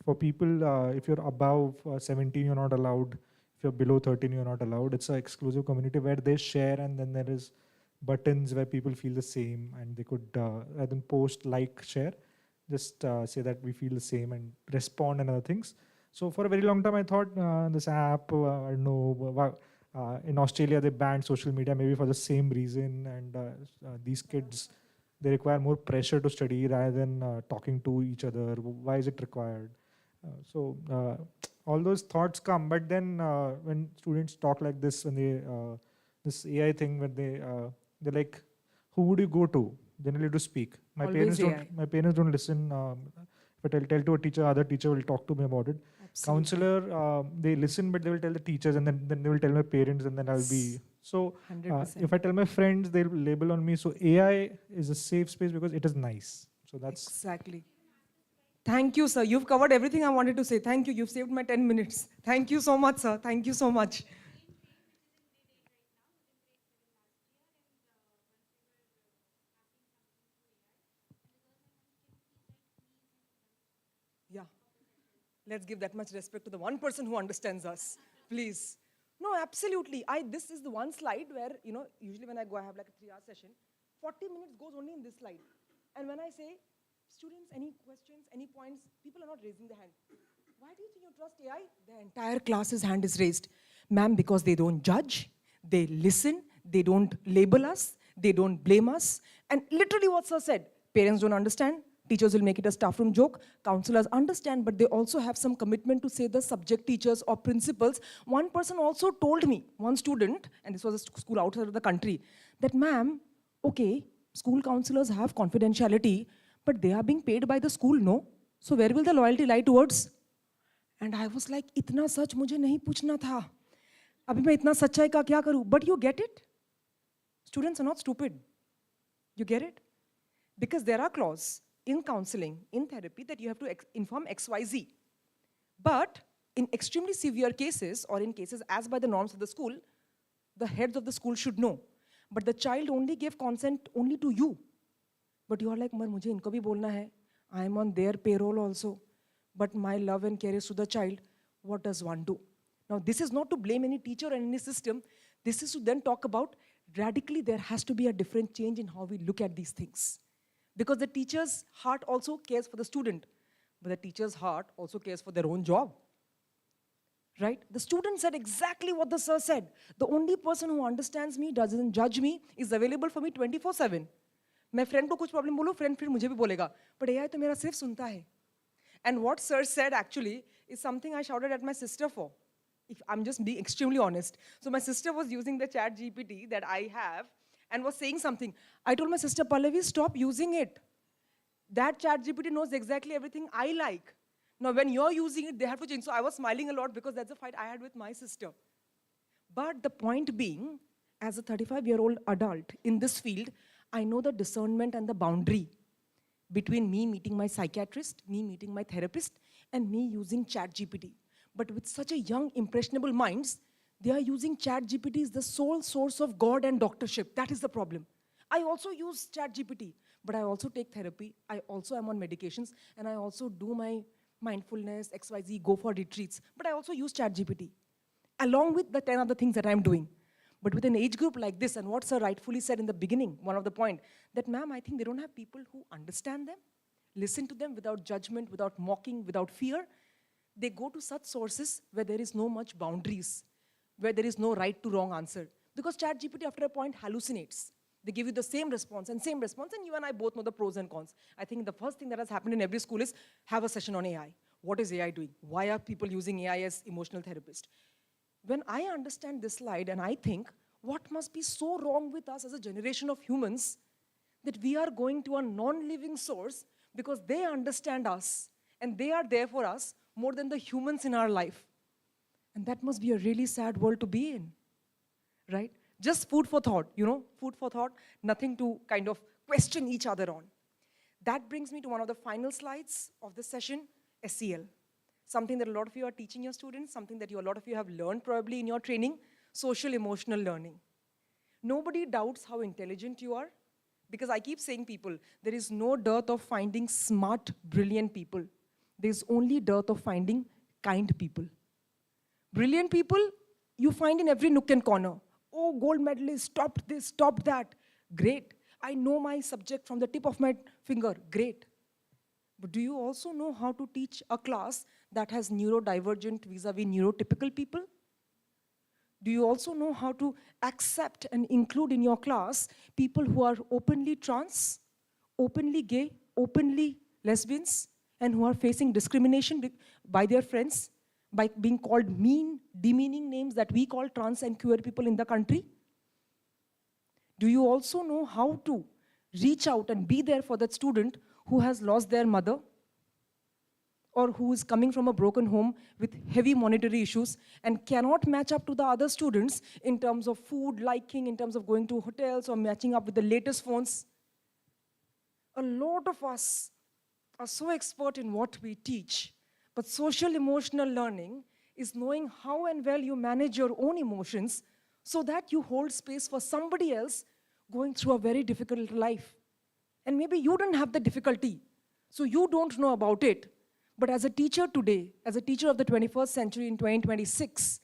For people, if you're above 17, you're not allowed. If you're below 13, you're not allowed. It's an exclusive community where they share, and then there is buttons where people feel the same, and they could, rather than post, like, share, just say that we feel the same and respond and other things. So for a very long time, I thought this app, I don't know, in Australia, they banned social media maybe for the same reason, and these kids, they require more pressure to study rather than talking to each other. Why is it required? All those thoughts come, but then when students talk like this, when they, this AI thing, when they're like, who would you go to generally to speak? My Always parents don't listen. If I tell to a teacher, other teacher will talk to me about it. Absolutely. Counselor, they listen, but they will tell the teachers, and then they will tell my parents, and then I'll be, so 100%. if I tell my friends, they'll label on me. So AI is a safe space because it is nice. So that's Exactly. Thank you, sir. You've covered everything I wanted to say. Thank you. You've saved my 10 minutes. Thank you so much, sir. Thank you so much. Yeah. Let's give that much respect to the one person who understands us. Please. No, absolutely. This is the one slide where, usually when I go, I have like a 3-hour session. 40 minutes goes only in this slide. And when I say, students, any questions, any points, people are not raising their hand. Why do you think you trust AI? The entire class's hand is raised. Ma'am, because they don't judge, they listen, they don't label us, they don't blame us. And literally what sir said, parents don't understand, teachers will make it a staff room joke, counselors understand, but they also have some commitment to say the subject teachers or principals. One person also told me, one student, and this was a school outside of the country, that ma'am, okay, school counselors have confidentiality, but they are being paid by the school, no? So where will the loyalty lie towards? And I was like, itna sach mujhe nahi puchna tha. अभी मैं इतना सच्चाई का क्या करूं? But you get it? Students are not stupid. You get it? Because there are clauses in counseling, in therapy, that you have to inform XYZ. But in extremely severe cases, or in cases as by the norms of the school, the heads of the school should know. But the child only gave consent only to you. But you are like, "Mar, mujhe inko bhi bolna hai. I am on their payroll also. But my love and care is to the child." What does one do? Now, this is not to blame any teacher or any system. This is to then talk about radically there has to be a different change in how we look at these things. Because the teacher's heart also cares for the student. But the teacher's heart also cares for their own job. Right? The student said exactly what the sir said. The only person who understands me, doesn't judge me, is available for me 24/7. मैं friend को कुछ problem बोलूँ, friend फिर मुझे भी बोलेगा. But AI तो मेरा सिर्फ सुनता है. And what sir said actually is something I shouted at my sister for. If I'm just being extremely honest. So my sister was using the chat GPT that I have and was saying something. I told my sister, Pallavi, stop using it. That chat GPT knows exactly everything I like. Now when you're using it, they have to change. So I was smiling a lot because that's a fight I had with my sister. But the point being, as a 35-year-old adult in this field, I know the discernment and the boundary between me meeting my psychiatrist, me meeting my therapist, and me using ChatGPT. But with such a young, impressionable minds, they are using ChatGPT as the sole source of God and doctorship. That is the problem. I also use ChatGPT, but I also take therapy. I also am on medications, and I also do my mindfulness, XYZ, go for retreats. But I also use ChatGPT, along with the 10 other things that I'm doing. But with an age group like this, and what sir rightfully said in the beginning, one of the point, that ma'am, I think they don't have people who understand them, listen to them without judgment, without mocking, without fear. They go to such sources where there is no much boundaries, where there is no right to wrong answer. Because ChatGPT after a point hallucinates. They give you the same response, and you and I both know the pros and cons. I think the first thing that has happened in every school is have a session on AI. What is AI doing? Why are people using AI as emotional therapist? When I understand this slide and I think, what must be so wrong with us as a generation of humans that we are going to a non-living source because they understand us and they are there for us more than the humans in our life. And that must be a really sad world to be in, right? Just food for thought, food for thought, nothing to kind of question each other on. That brings me to one of the final slides of this session, SEL. Something that a lot of you are teaching your students, something that a lot of you have learned probably in your training, social emotional learning. Nobody doubts how intelligent you are, because I keep saying people, there is no dearth of finding smart, brilliant people. There's only dearth of finding kind people. Brilliant people, you find in every nook and corner. Oh, gold medalist, stopped this, stopped that. Great. I know my subject from the tip of my finger. Great. But do you also know how to teach a class that has neurodivergent vis-a-vis neurotypical people? Do you also know how to accept and include in your class people who are openly trans, openly gay, openly lesbians, and who are facing discrimination by their friends, by being called mean, demeaning names that we call trans and queer people in the country? Do you also know how to reach out and be there for that student who has lost their mother, or who is coming from a broken home with heavy monetary issues and cannot match up to the other students in terms of food liking, in terms of going to hotels or matching up with the latest phones? A lot of us are so expert in what we teach, but social emotional learning is knowing how and well you manage your own emotions so that you hold space for somebody else going through a very difficult life. And maybe you don't have the difficulty, so you don't know about it. But as a teacher today, as a teacher of the 21st century in 2026,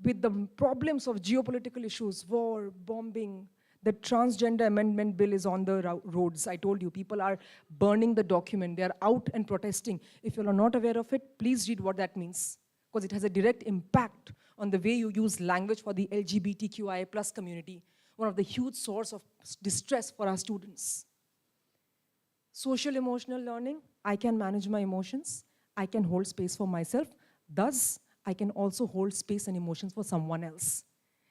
with the problems of geopolitical issues, war, bombing, the transgender amendment bill is on the roads. I told you, people are burning the document. They are out and protesting. If you are not aware of it, please read what that means, because it has a direct impact on the way you use language for the LGBTQIA+ community, one of the huge source of distress for our students. Social emotional learning, I can manage my emotions. I can hold space for myself. Thus, I can also hold space and emotions for someone else.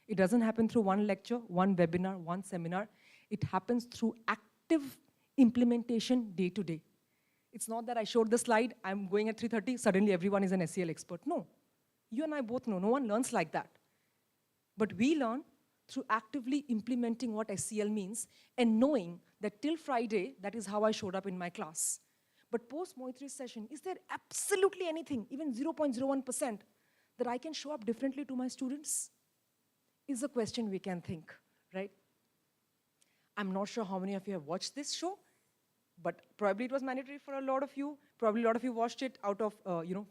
It doesn't happen through one lecture, one webinar, one seminar. It happens through active implementation day to day. It's not that I showed the slide, I'm going at 3:30, suddenly everyone is an SEL expert. No. You and I both know, no one learns like that. But we learn through actively implementing what SEL means and knowing that till Friday, that is how I showed up in my class. But post Moitrayee session, is there absolutely anything, even 0.01%, that I can show up differently to my students? Is a question we can think, right? I'm not sure how many of you have watched this show, but probably it was mandatory for a lot of you. Probably a lot of you watched it out of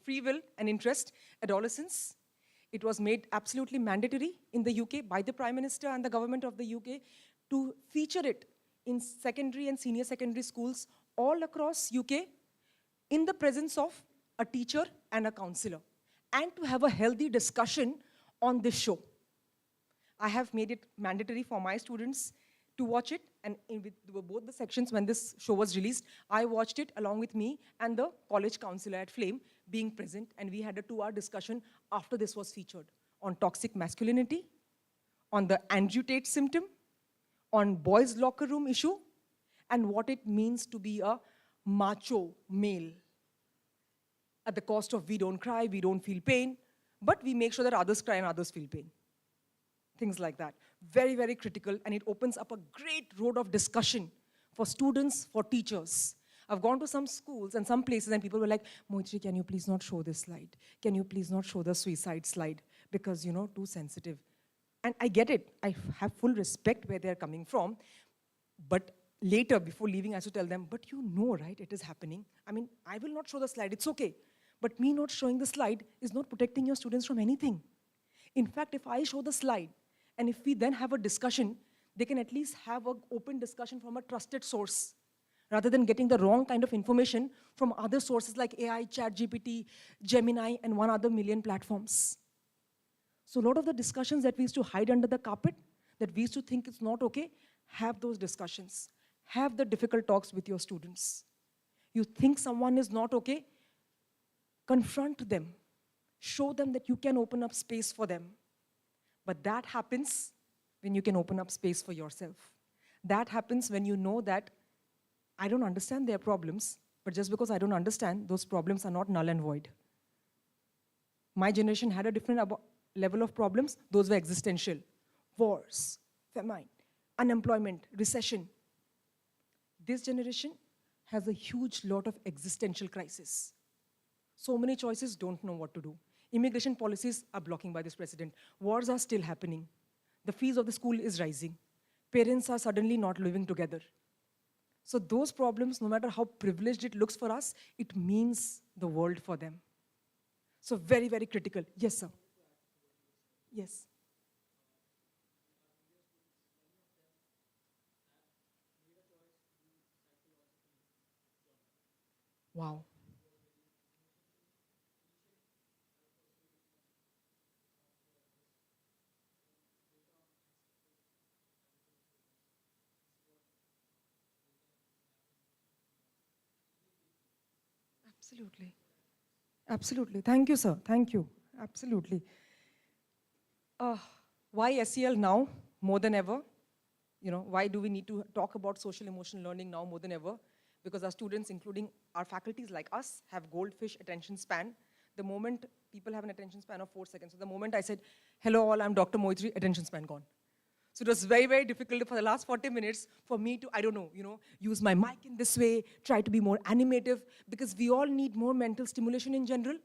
free will and interest, Adolescence. It was made absolutely mandatory in the UK by the Prime Minister and the government of the UK to feature it in secondary and senior secondary schools all across UK in the presence of a teacher and a counselor, and to have a healthy discussion on this show. I have made it mandatory for my students to watch it, and with both the sections when this show was released, I watched it along with me and the college counselor at Flame being present, and we had a 2-hour discussion after this was featured on toxic masculinity, on the Andrew Tate symptom, on boys' locker room issue, and what it means to be a macho male. At the cost of we don't cry, we don't feel pain, but we make sure that others cry and others feel pain. Things like that. Very, very critical, and it opens up a great road of discussion for students, for teachers. I've gone to some schools and some places and people were like, Moitrayee, can you please not show this slide? Can you please not show the suicide slide? Because, too sensitive. And I get it. I have full respect where they're coming from. But later, before leaving, I have to tell them, but you know, right, it is happening. I mean, I will not show the slide, it's okay. But me not showing the slide is not protecting your students from anything. In fact, if I show the slide, and if we then have a discussion, they can at least have an open discussion from a trusted source, rather than getting the wrong kind of information from other sources like AI, ChatGPT, Gemini, and 1 other million platforms. So a lot of the discussions that we used to hide under the carpet, that we used to think it's not okay, have those discussions. Have the difficult talks with your students. You think someone is not okay, confront them. Show them that you can open up space for them. But that happens when you can open up space for yourself. That happens when you know that I don't understand their problems, but just because I don't understand, those problems are not null and void. My generation had a different level of problems. Those were existential. Wars, famine, unemployment, recession. This generation has a huge lot of existential crisis. So many choices, don't know what to do. Immigration policies are blocking by this president. Wars are still happening. The fees of the school is rising. Parents are suddenly not living together. So those problems, no matter how privileged it looks for us, it means the world for them. So very, very critical. Yes, sir. Yes. Wow. Absolutely. Absolutely. Thank you, sir. Thank you. Absolutely. Why SEL now more than ever? Why do we need to talk about social emotional learning now more than ever? Because our students, including our faculties like us, have goldfish attention span. The moment people have an attention span of 4 seconds, so the moment I said, hello all, I'm Dr. Moitrayee, attention span gone. So it was very, very difficult for the last 40 minutes for me to, use my mic in this way, try to be more animative, because we all need more mental stimulation in general.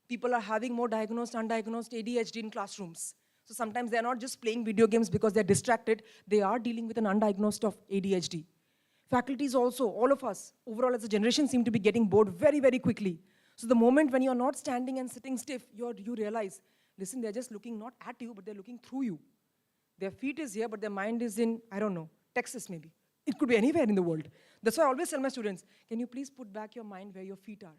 People are having more diagnosed, undiagnosed ADHD in classrooms. So sometimes they're not just playing video games because they're distracted, they are dealing with an undiagnosed of ADHD. Faculties also, all of us, overall as a generation, seem to be getting bored very, very quickly. So the moment when you're not standing and sitting stiff, you realize, listen, they're just looking not at you, but they're looking through you. Their feet is here, but their mind is in, Texas maybe. It could be anywhere in the world. That's why I always tell my students, can you please put back your mind where your feet are?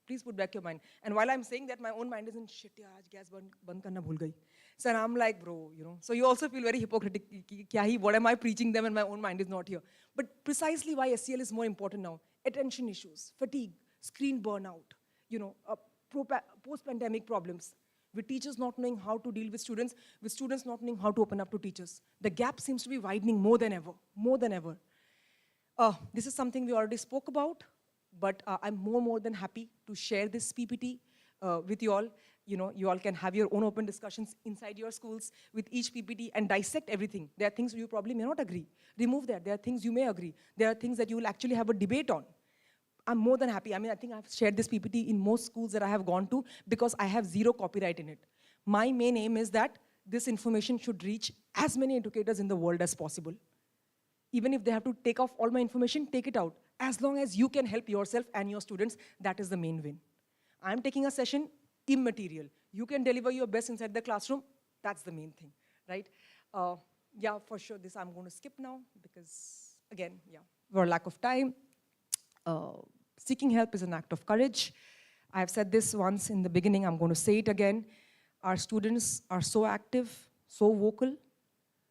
Please put back your mind. And while I'm saying that, my own mind is in, shit, yaar, aaj gas band karna bhul gayi. So I'm like, bro, So you also feel very hypocritical. What am I preaching them and my own mind is not here? But precisely why SEL is more important now. Attention issues, fatigue, screen burnout, post-pandemic problems. With teachers not knowing how to deal with students not knowing how to open up to teachers. The gap seems to be widening more than ever, more than ever. This is something we already spoke about, but I'm more than happy to share this PPT with you all. You all can have your own open discussions inside your schools with each PPT and dissect everything. There are things you probably may not agree. Remove that. There are things you may agree. There are things that you will actually have a debate on. I'm more than happy. I mean, I think I've shared this PPT in most schools that I have gone to because I have zero copyright in it. My main aim is that this information should reach as many educators in the world as possible. Even if they have to take off all my information, take it out. As long as you can help yourself and your students, that is the main win. I'm taking a session, immaterial. You can deliver your best inside the classroom, that's the main thing, right? Yeah, for sure, this I'm going to skip now because, again, yeah, for lack of time. Seeking help is an act of courage. I have said this once in the beginning, I'm going to say it again. Our students are so active, so vocal,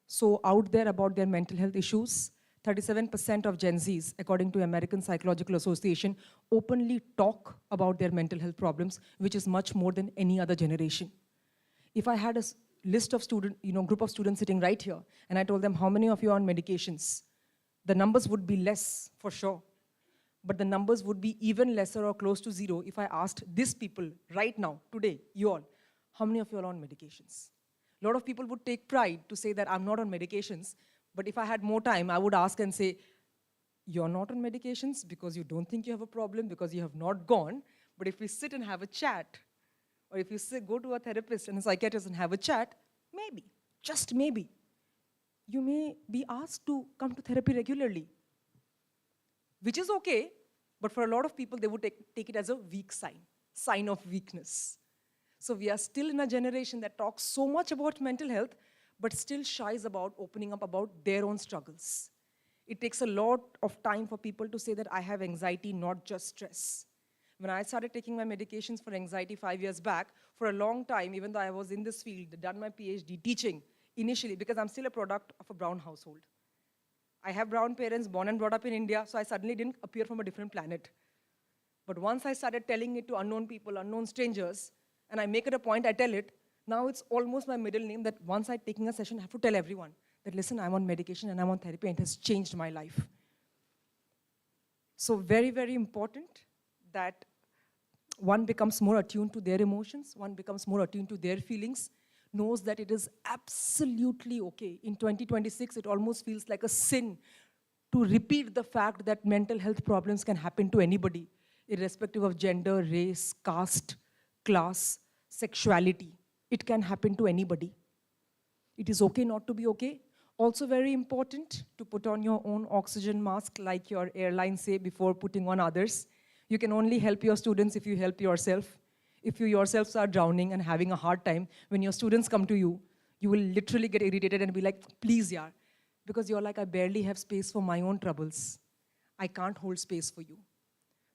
so out there about their mental health issues. 37% of Gen Zs, according to American Psychological Association, openly talk about their mental health problems, which is much more than any other generation. If I had a list of group of students sitting right here, and I told them how many of you are on medications, the numbers would be less for sure. But the numbers would be even lesser or close to zero if I asked these people right now, today, you all, how many of you are on medications? A lot of people would take pride to say that I'm not on medications, but if I had more time, I would ask and say, you're not on medications because you don't think you have a problem, because you have not gone, but if we sit and have a chat, or if you go to a therapist and a psychiatrist and have a chat, maybe, just maybe, you may be asked to come to therapy regularly. Which is okay, but for a lot of people, they would take it as a weak sign of weakness. So we are still in a generation that talks so much about mental health, but still shies about opening up about their own struggles. It takes a lot of time for people to say that I have anxiety, not just stress. When I started taking my medications for anxiety 5 years back, for a long time, even though I was in this field, done my PhD teaching initially, because I'm still a product of a brown household. I have brown parents, born and brought up in India, so I suddenly didn't appear from a different planet. But once I started telling it to unknown people, unknown strangers, and I make it a point, I tell it, now it's almost my middle name that once I'm taking a session, I have to tell everyone that, listen, I'm on medication and I'm on therapy and it has changed my life. So very, very important that one becomes more attuned to their emotions, one becomes more attuned to their feelings, knows that it is absolutely okay. In 2026, it almost feels like a sin to repeat the fact that mental health problems can happen to anybody, irrespective of gender, race, caste, class, sexuality. It can happen to anybody. It is okay not to be okay. Also very important to put on your own oxygen mask like your airlines say before putting on others. You can only help your students if you help yourself. If you yourselves are drowning and having a hard time, when your students come to you, you will literally get irritated and be like, please, yaar. Because you're like, I barely have space for my own troubles. I can't hold space for you.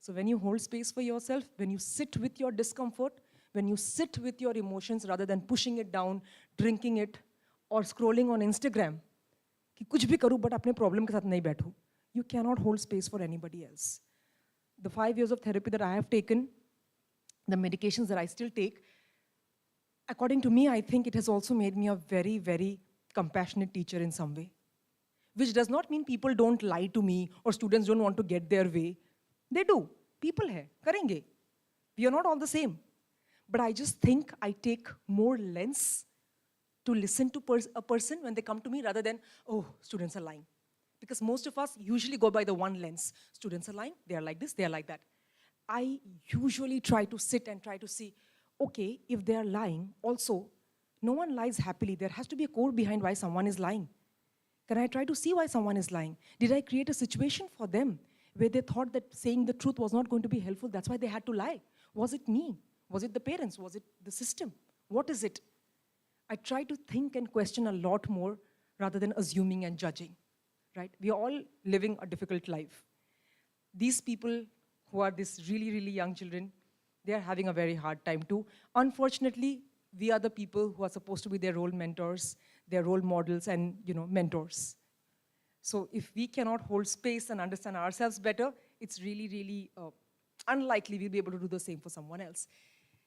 So when you hold space for yourself, when you sit with your discomfort, when you sit with your emotions rather than pushing it down, drinking it, or scrolling on Instagram, कि कुछ भी करूँ but अपने problem के साथ नहीं बैठूँ, you cannot hold space for anybody else. The 5 years of therapy that I have taken, the medications that I still take, according to me, I think it has also made me a very, very compassionate teacher in some way. Which does not mean people don't lie to me or students don't want to get their way. They do. People hai, karenge. We are not all the same. But I just think I take more lens to listen to a person when they come to me rather than, oh, students are lying. Because most of us usually go by the one lens. Students are lying, they are like this, they are like that. I usually try to sit and try to see, okay, if they are lying, also, no one lies happily. There has to be a core behind why someone is lying. Can I try to see why someone is lying? Did I create a situation for them where they thought that saying the truth was not going to be helpful, that's why they had to lie? Was it me? Was it the parents? Was it the system? What is it? I try to think and question a lot more rather than assuming and judging, right? We are all living a difficult life. These people who are these really, really young children, they are having a very hard time too. Unfortunately, we are the people who are supposed to be their role mentors, their role models and mentors. So if we cannot hold space and understand ourselves better, it's really, really unlikely we'll be able to do the same for someone else.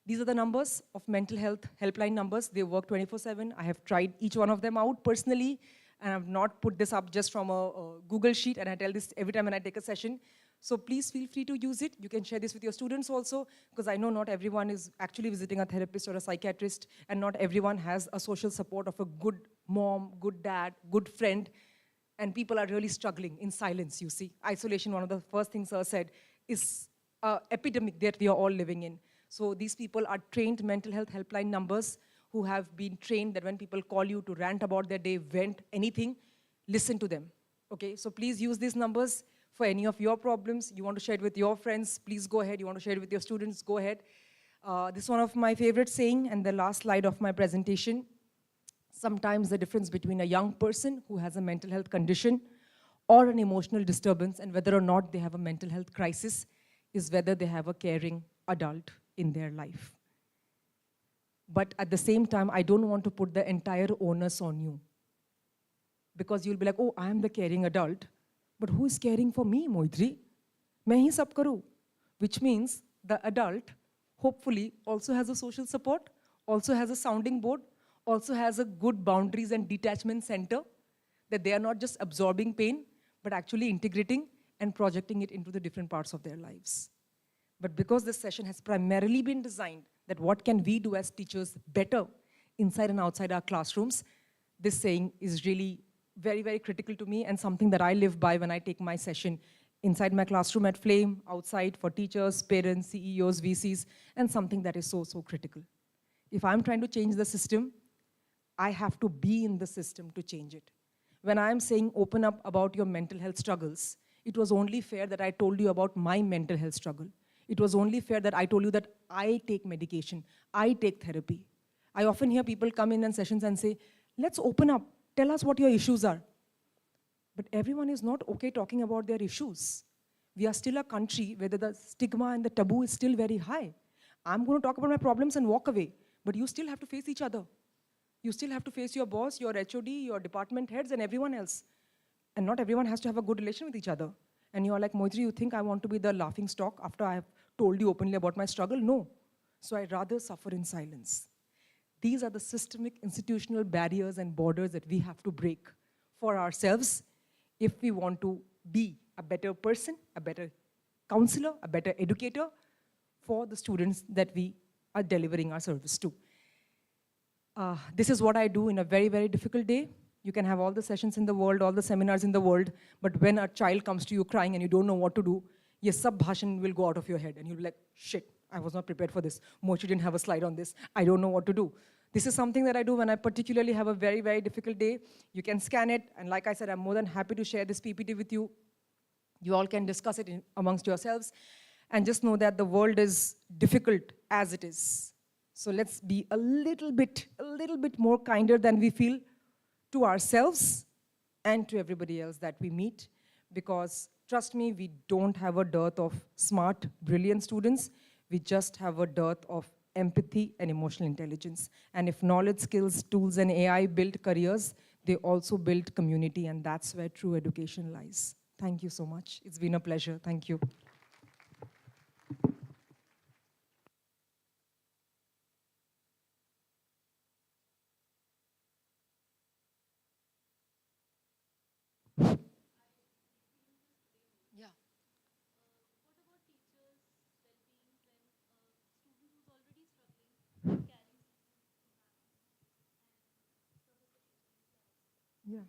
These are the numbers of mental health helpline numbers. They work 24/7. I have tried each one of them out personally, and I've not put this up just from a Google sheet, and I tell this every time when I take a session. So please feel free to use it. You can share this with your students also, because I know not everyone is actually visiting a therapist or a psychiatrist, and not everyone has a social support of a good mom, good dad, good friend, and people are really struggling in silence, you see. Isolation, one of the first things Sir said, is an epidemic that we are all living in. So these people are trained mental health helpline numbers who have been trained that when people call you to rant about their day, vent, anything, listen to them, okay? So please use these numbers for any of your problems. You want to share it with your friends, please go ahead. You want to share it with your students, go ahead. This is one of my favorite saying, and the last slide of my presentation. Sometimes the difference between a young person who has a mental health condition or an emotional disturbance and whether or not they have a mental health crisis is whether they have a caring adult in their life. But at the same time, I don't want to put the entire onus on you, because you'll be like, oh, I am the caring adult, but who is caring for me, Moitrayee? Main hi sab karu. Which means the adult hopefully also has a social support, also has a sounding board, also has a good boundaries and detachment center, that they are not just absorbing pain, but actually integrating and projecting it into the different parts of their lives. But because this session has primarily been designed that what can we do as teachers better inside and outside our classrooms, this saying is really very, very critical to me, and something that I live by when I take my session inside my classroom at Flame, outside for teachers, parents, CEOs, VCs, and something that is so, so critical. If I'm trying to change the system, I have to be in the system to change it. When I'm saying open up about your mental health struggles, it was only fair that I told you about my mental health struggle. It was only fair that I told you that I take medication, I take therapy. I often hear people come in sessions and say, let's open up, tell us what your issues are. But everyone is not okay talking about their issues. We are still a country where the stigma and the taboo is still very high. I'm going to talk about my problems and walk away, but you still have to face each other. You still have to face your boss, your HOD, your department heads, and everyone else. And not everyone has to have a good relation with each other. And you're like, Moitrayee, you think I want to be the laughing stock after I have told you openly about my struggle? No. So I'd rather suffer in silence. These are the systemic institutional barriers and borders that we have to break for ourselves if we want to be a better person, a better counselor, a better educator for the students that we are delivering our service to. This is what I do in a very, very difficult day. You can have all the sessions in the world, all the seminars in the world, but when a child comes to you crying and you don't know what to do, your sub-bhashan will go out of your head and you'll be like, shit, I was not prepared for this. Moitrayee didn't have a slide on this. I don't know what to do. This is something that I do when I particularly have a very, very difficult day. You can scan it, and like I said, I'm more than happy to share this PPT with you. You all can discuss it amongst yourselves, and just know that the world is difficult as it is. So let's be a little bit more kinder than we feel to ourselves and to everybody else that we meet, because trust me, we don't have a dearth of smart, brilliant students. We just have a dearth of empathy and emotional intelligence. And if knowledge, skills, tools, and AI build careers, they also build community, and that's where true education lies. Thank you so much. It's been a pleasure. Thank you. Yeah.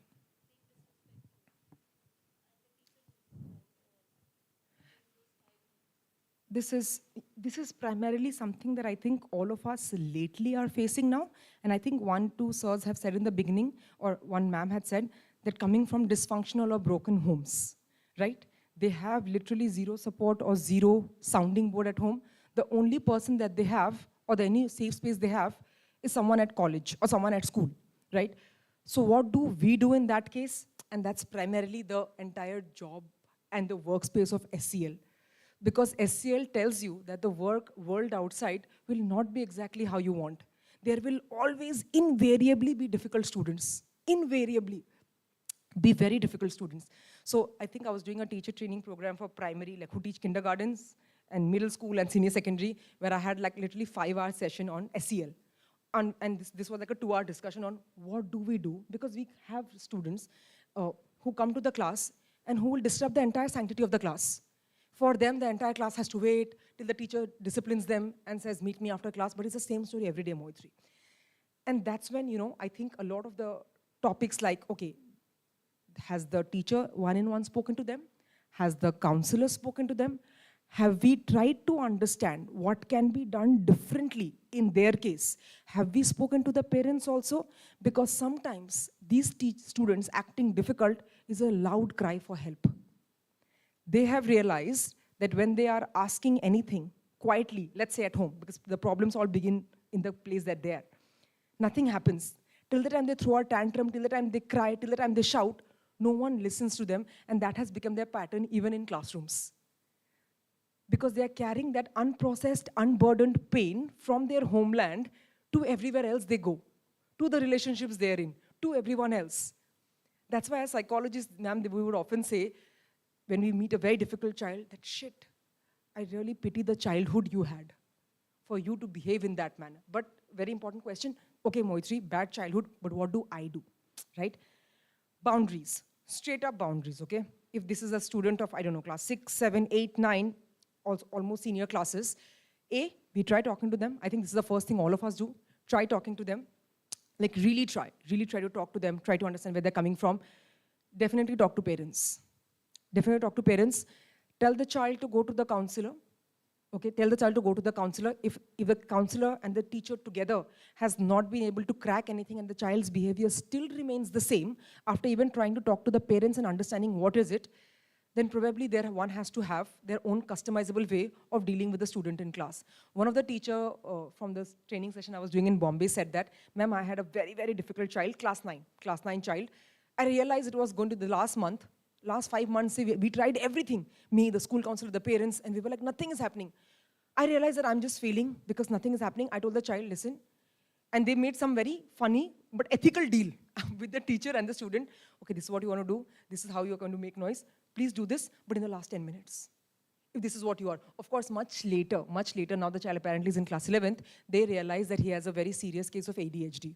This is primarily something that I think all of us lately are facing now. And I think two sirs have said in the beginning, or one ma'am had said, that coming from dysfunctional or broken homes, right? They have literally zero support or zero sounding board at home. The only person that they have, or the any safe space they have, is someone at college or someone at school, right? So what do we do in that case? And that's primarily the entire job and the workspace of SCL. Because SCL tells you that the world outside will not be exactly how you want. There will always invariably be difficult students. Invariably be very difficult students. So I think I was doing a teacher training program for primary, like who teach kindergartens and middle school and senior secondary, where I had like literally 5-hour session on SEL. And this was like a 2-hour discussion on what do we do, because we have students who come to the class and who will disrupt the entire sanctity of the class. For them, the entire class has to wait till the teacher disciplines them and says, meet me after class, but it's the same story every day, Moitrayee. And that's when, I think a lot of the topics like, okay, has the teacher one-on-one spoken to them? Has the counselor spoken to them? Have we tried to understand what can be done differently in their case? Have we spoken to the parents also? Because sometimes these students acting difficult is a loud cry for help. They have realized that when they are asking anything quietly, let's say at home, because the problems all begin in the place that they are, nothing happens. Till the time they throw a tantrum, till the time they cry, till the time they shout, no one listens to them, and that has become their pattern even in classrooms. Because they are carrying that unprocessed, unburdened pain from their homeland to everywhere else they go, to the relationships they're in, to everyone else. That's why as psychologists, ma'am, we would often say, when we meet a very difficult child, that shit, I really pity the childhood you had for you to behave in that manner. But very important question, okay, Moitrayee, bad childhood, but what do I do, right? Boundaries, straight up boundaries, okay? If this is a student of, I don't know, class 6, 7, 8, 9, also almost senior classes, we try talking to them. I think this is the first thing all of us do. Try talking to them. Like really try to talk to them, try to understand where they're coming from. Definitely talk to parents. Definitely talk to parents. Tell the child to go to the counselor. Okay, tell the child to go to the counselor. If the counselor and the teacher together has not been able to crack anything and the child's behavior still remains the same after even trying to talk to the parents and understanding what is it, then probably one has to have their own customizable way of dealing with the student in class. One of the teacher from the training session I was doing in Bombay said that, ma'am, I had a very, very difficult child, class 9 child. I realized it was going to the last 5 months, we tried everything. Me, the school counselor, the parents, and we were like, nothing is happening. I realized that I'm just failing because nothing is happening. I told the child, listen. And they made some very funny but ethical deal with the teacher and the student. Okay, this is what you want to do. This is how you're going to make noise. Please do this, but in the last 10 minutes. If this is what you are. Of course, much later, now the child apparently is in class 11th, they realize that he has a very serious case of ADHD.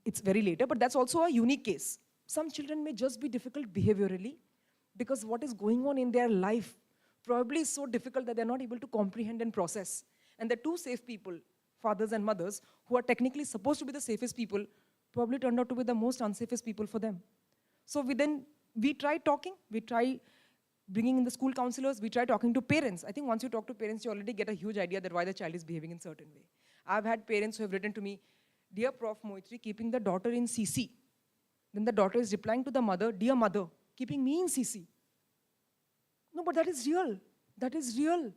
It's very later, but that's also a unique case. Some children may just be difficult behaviorally because what is going on in their life probably is so difficult that they're not able to comprehend and process. And the two safe people, fathers and mothers, who are technically supposed to be the safest people, probably turned out to be the most unsafest people for them. So we try talking, we try bringing in the school counselors, we try talking to parents. I think once you talk to parents, you already get a huge idea that why the child is behaving in a certain way. I've had parents who have written to me, dear Prof. Moitrayee, keeping the daughter in CC. Then the daughter is replying to the mother, dear mother, keeping me in CC. No, but that is real. That is real.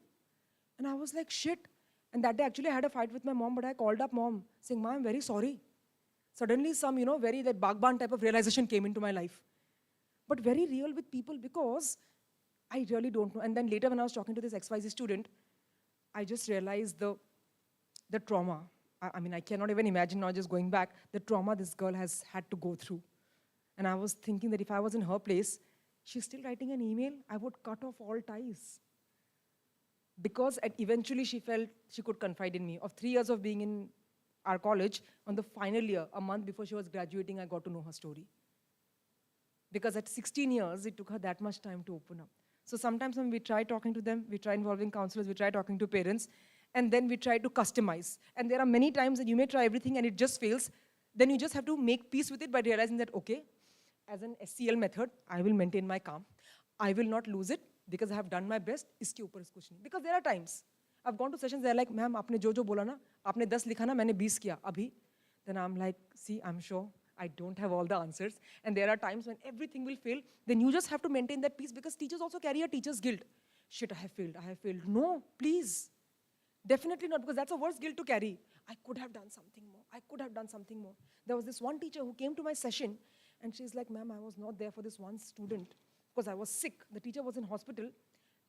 And I was like, shit. And that day, actually, I had a fight with my mom, but I called up mom, saying, Mom, I'm very sorry. Suddenly, some, very that Bagban type of realization came into my life. But very real with people because I really don't know. And then later, when I was talking to this XYZ student, I just realized the trauma. I mean, I cannot even imagine now just going back, the trauma this girl has had to go through. And I was thinking that if I was in her place, she's still writing an email, I would cut off all ties. Because eventually she felt she could confide in me. Of 3 years of being in our college, on the final year, a month before she was graduating, I got to know her story. Because at 16 years, it took her that much time to open up. So sometimes when we try talking to them, we try involving counselors, we try talking to parents, and then we try to customize. And there are many times that you may try everything and it just fails. Then you just have to make peace with it by realizing that, okay, as an SCL method, I will maintain my calm. I will not lose it because I have done my best. Iske upar is kuch nahi. Because there are times, I've gone to sessions, they're like, ma'am, aapne jo bola na, aapne 10 likha na, maine 20 kiya, abhi. Then I'm like, see, I'm sure I don't have all the answers. And there are times when everything will fail. Then you just have to maintain that peace because teachers also carry a teacher's guilt. Shit, I have failed. No, please. Definitely not, because that's a worse guilt to carry. I could have done something more. There was this one teacher who came to my session and she's like, ma'am, I was not there for this one student because I was sick. The teacher was in hospital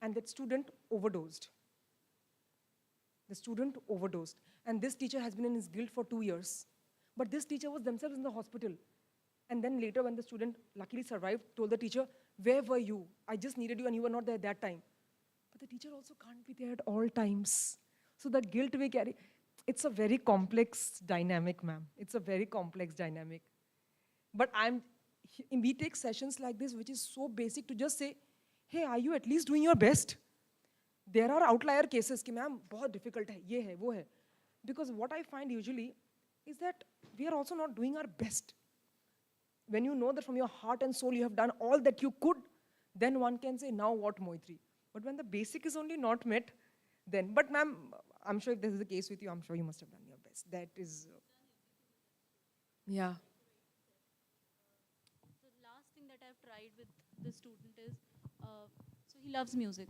and that student overdosed. And this teacher has been in his guilt for 2 years. But this teacher was themselves in the hospital. And then later when the student luckily survived, told the teacher, where were you? I just needed you and you were not there at that time. But the teacher also can't be there at all times. So the guilt we carry, it's a very complex dynamic, ma'am. It's a very complex dynamic. But we take sessions like this, which is so basic to just say, hey, are you at least doing your best? There are outlier cases कि ma'am बहुत difficult है, ये है, वो है. Because what I find usually is that we are also not doing our best. When you know that from your heart and soul you have done all that you could, then one can say, now what, Moitrayee? But when the basic is only not met, then, but ma'am, I'm sure if this is the case with you, I'm sure you must have done your best. That is, yeah. The last thing that I've tried with the student is, so he loves music.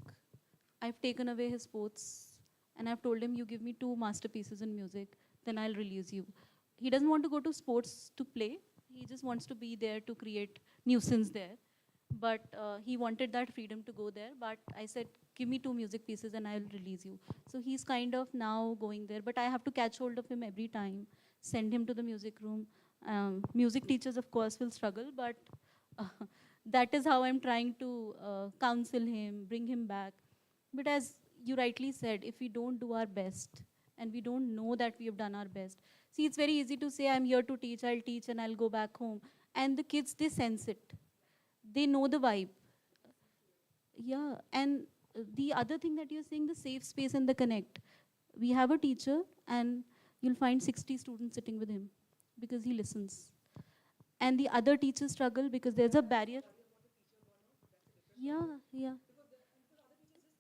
I've taken away his sports and I've told him, you give me 2 masterpieces in music, then I'll release you. He doesn't want to go to sports to play. He just wants to be there to create nuisance there. But he wanted that freedom to go there. But I said, give me 2 music pieces and I'll release you. So he's kind of now going there. But I have to catch hold of him every time, send him to the music room. Music teachers, of course, will struggle. But that is how I'm trying to counsel him, bring him back. But as you rightly said, if we don't do our best and we don't know that we have done our best. See, it's very easy to say, I'm here to teach, I'll teach and I'll go back home. And the kids, they sense it. They know the vibe. Yeah, and the other thing that you're saying, the safe space and the connect. We have a teacher and you'll find 60 students sitting with him because he listens. And the other teachers struggle because there's a barrier. Yeah.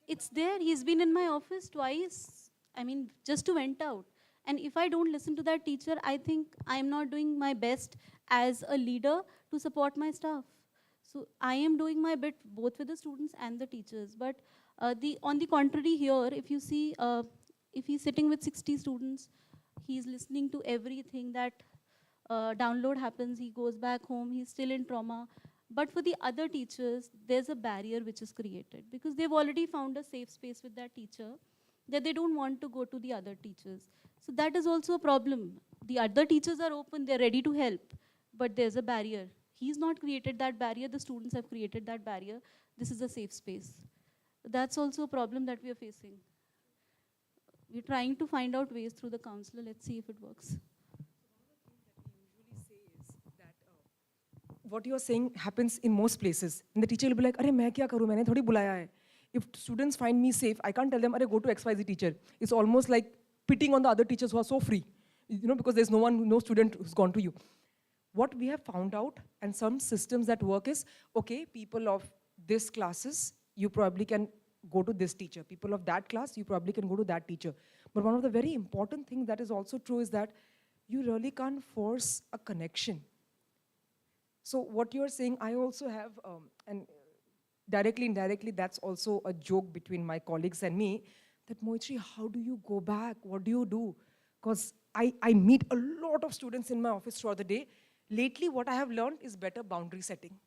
It's there. He's been in my office twice. I mean, just to vent out. And if I don't listen to that teacher, I think I'm not doing my best as a leader to support my staff. So I am doing my bit both with the students and the teachers. But on the contrary here, if you see, if he's sitting with 60 students, he's listening to everything that download happens, he goes back home, he's still in trauma. But for the other teachers, there's a barrier which is created because they've already found a safe space with that teacher that they don't want to go to the other teachers. So that is also a problem. The other teachers are open, they're ready to help, but there's a barrier. He's not created that barrier, the students have created that barrier. This is a safe space. That's also a problem that we are facing. We're trying to find out ways through the counselor. Let's see if it works. What you are saying happens in most places. And the teacher will be like, "Arey, main kya karu? Maine thodi bulaya hai." If students find me safe, I can't tell them, "Arey, go to XYZ teacher." It's almost like pitting on the other teachers who are so free, because there's no student who's gone to you. What we have found out, and some systems that work is, okay, people of this classes, you probably can go to this teacher. People of that class, you probably can go to that teacher. But one of the very important things that is also true is that you really can't force a connection. So what you're saying, I also have, and directly, indirectly, that's also a joke between my colleagues and me, that Moitrayee, how do you go back? What do you do? Because I meet a lot of students in my office throughout the day. Lately, what I have learned is better boundary setting.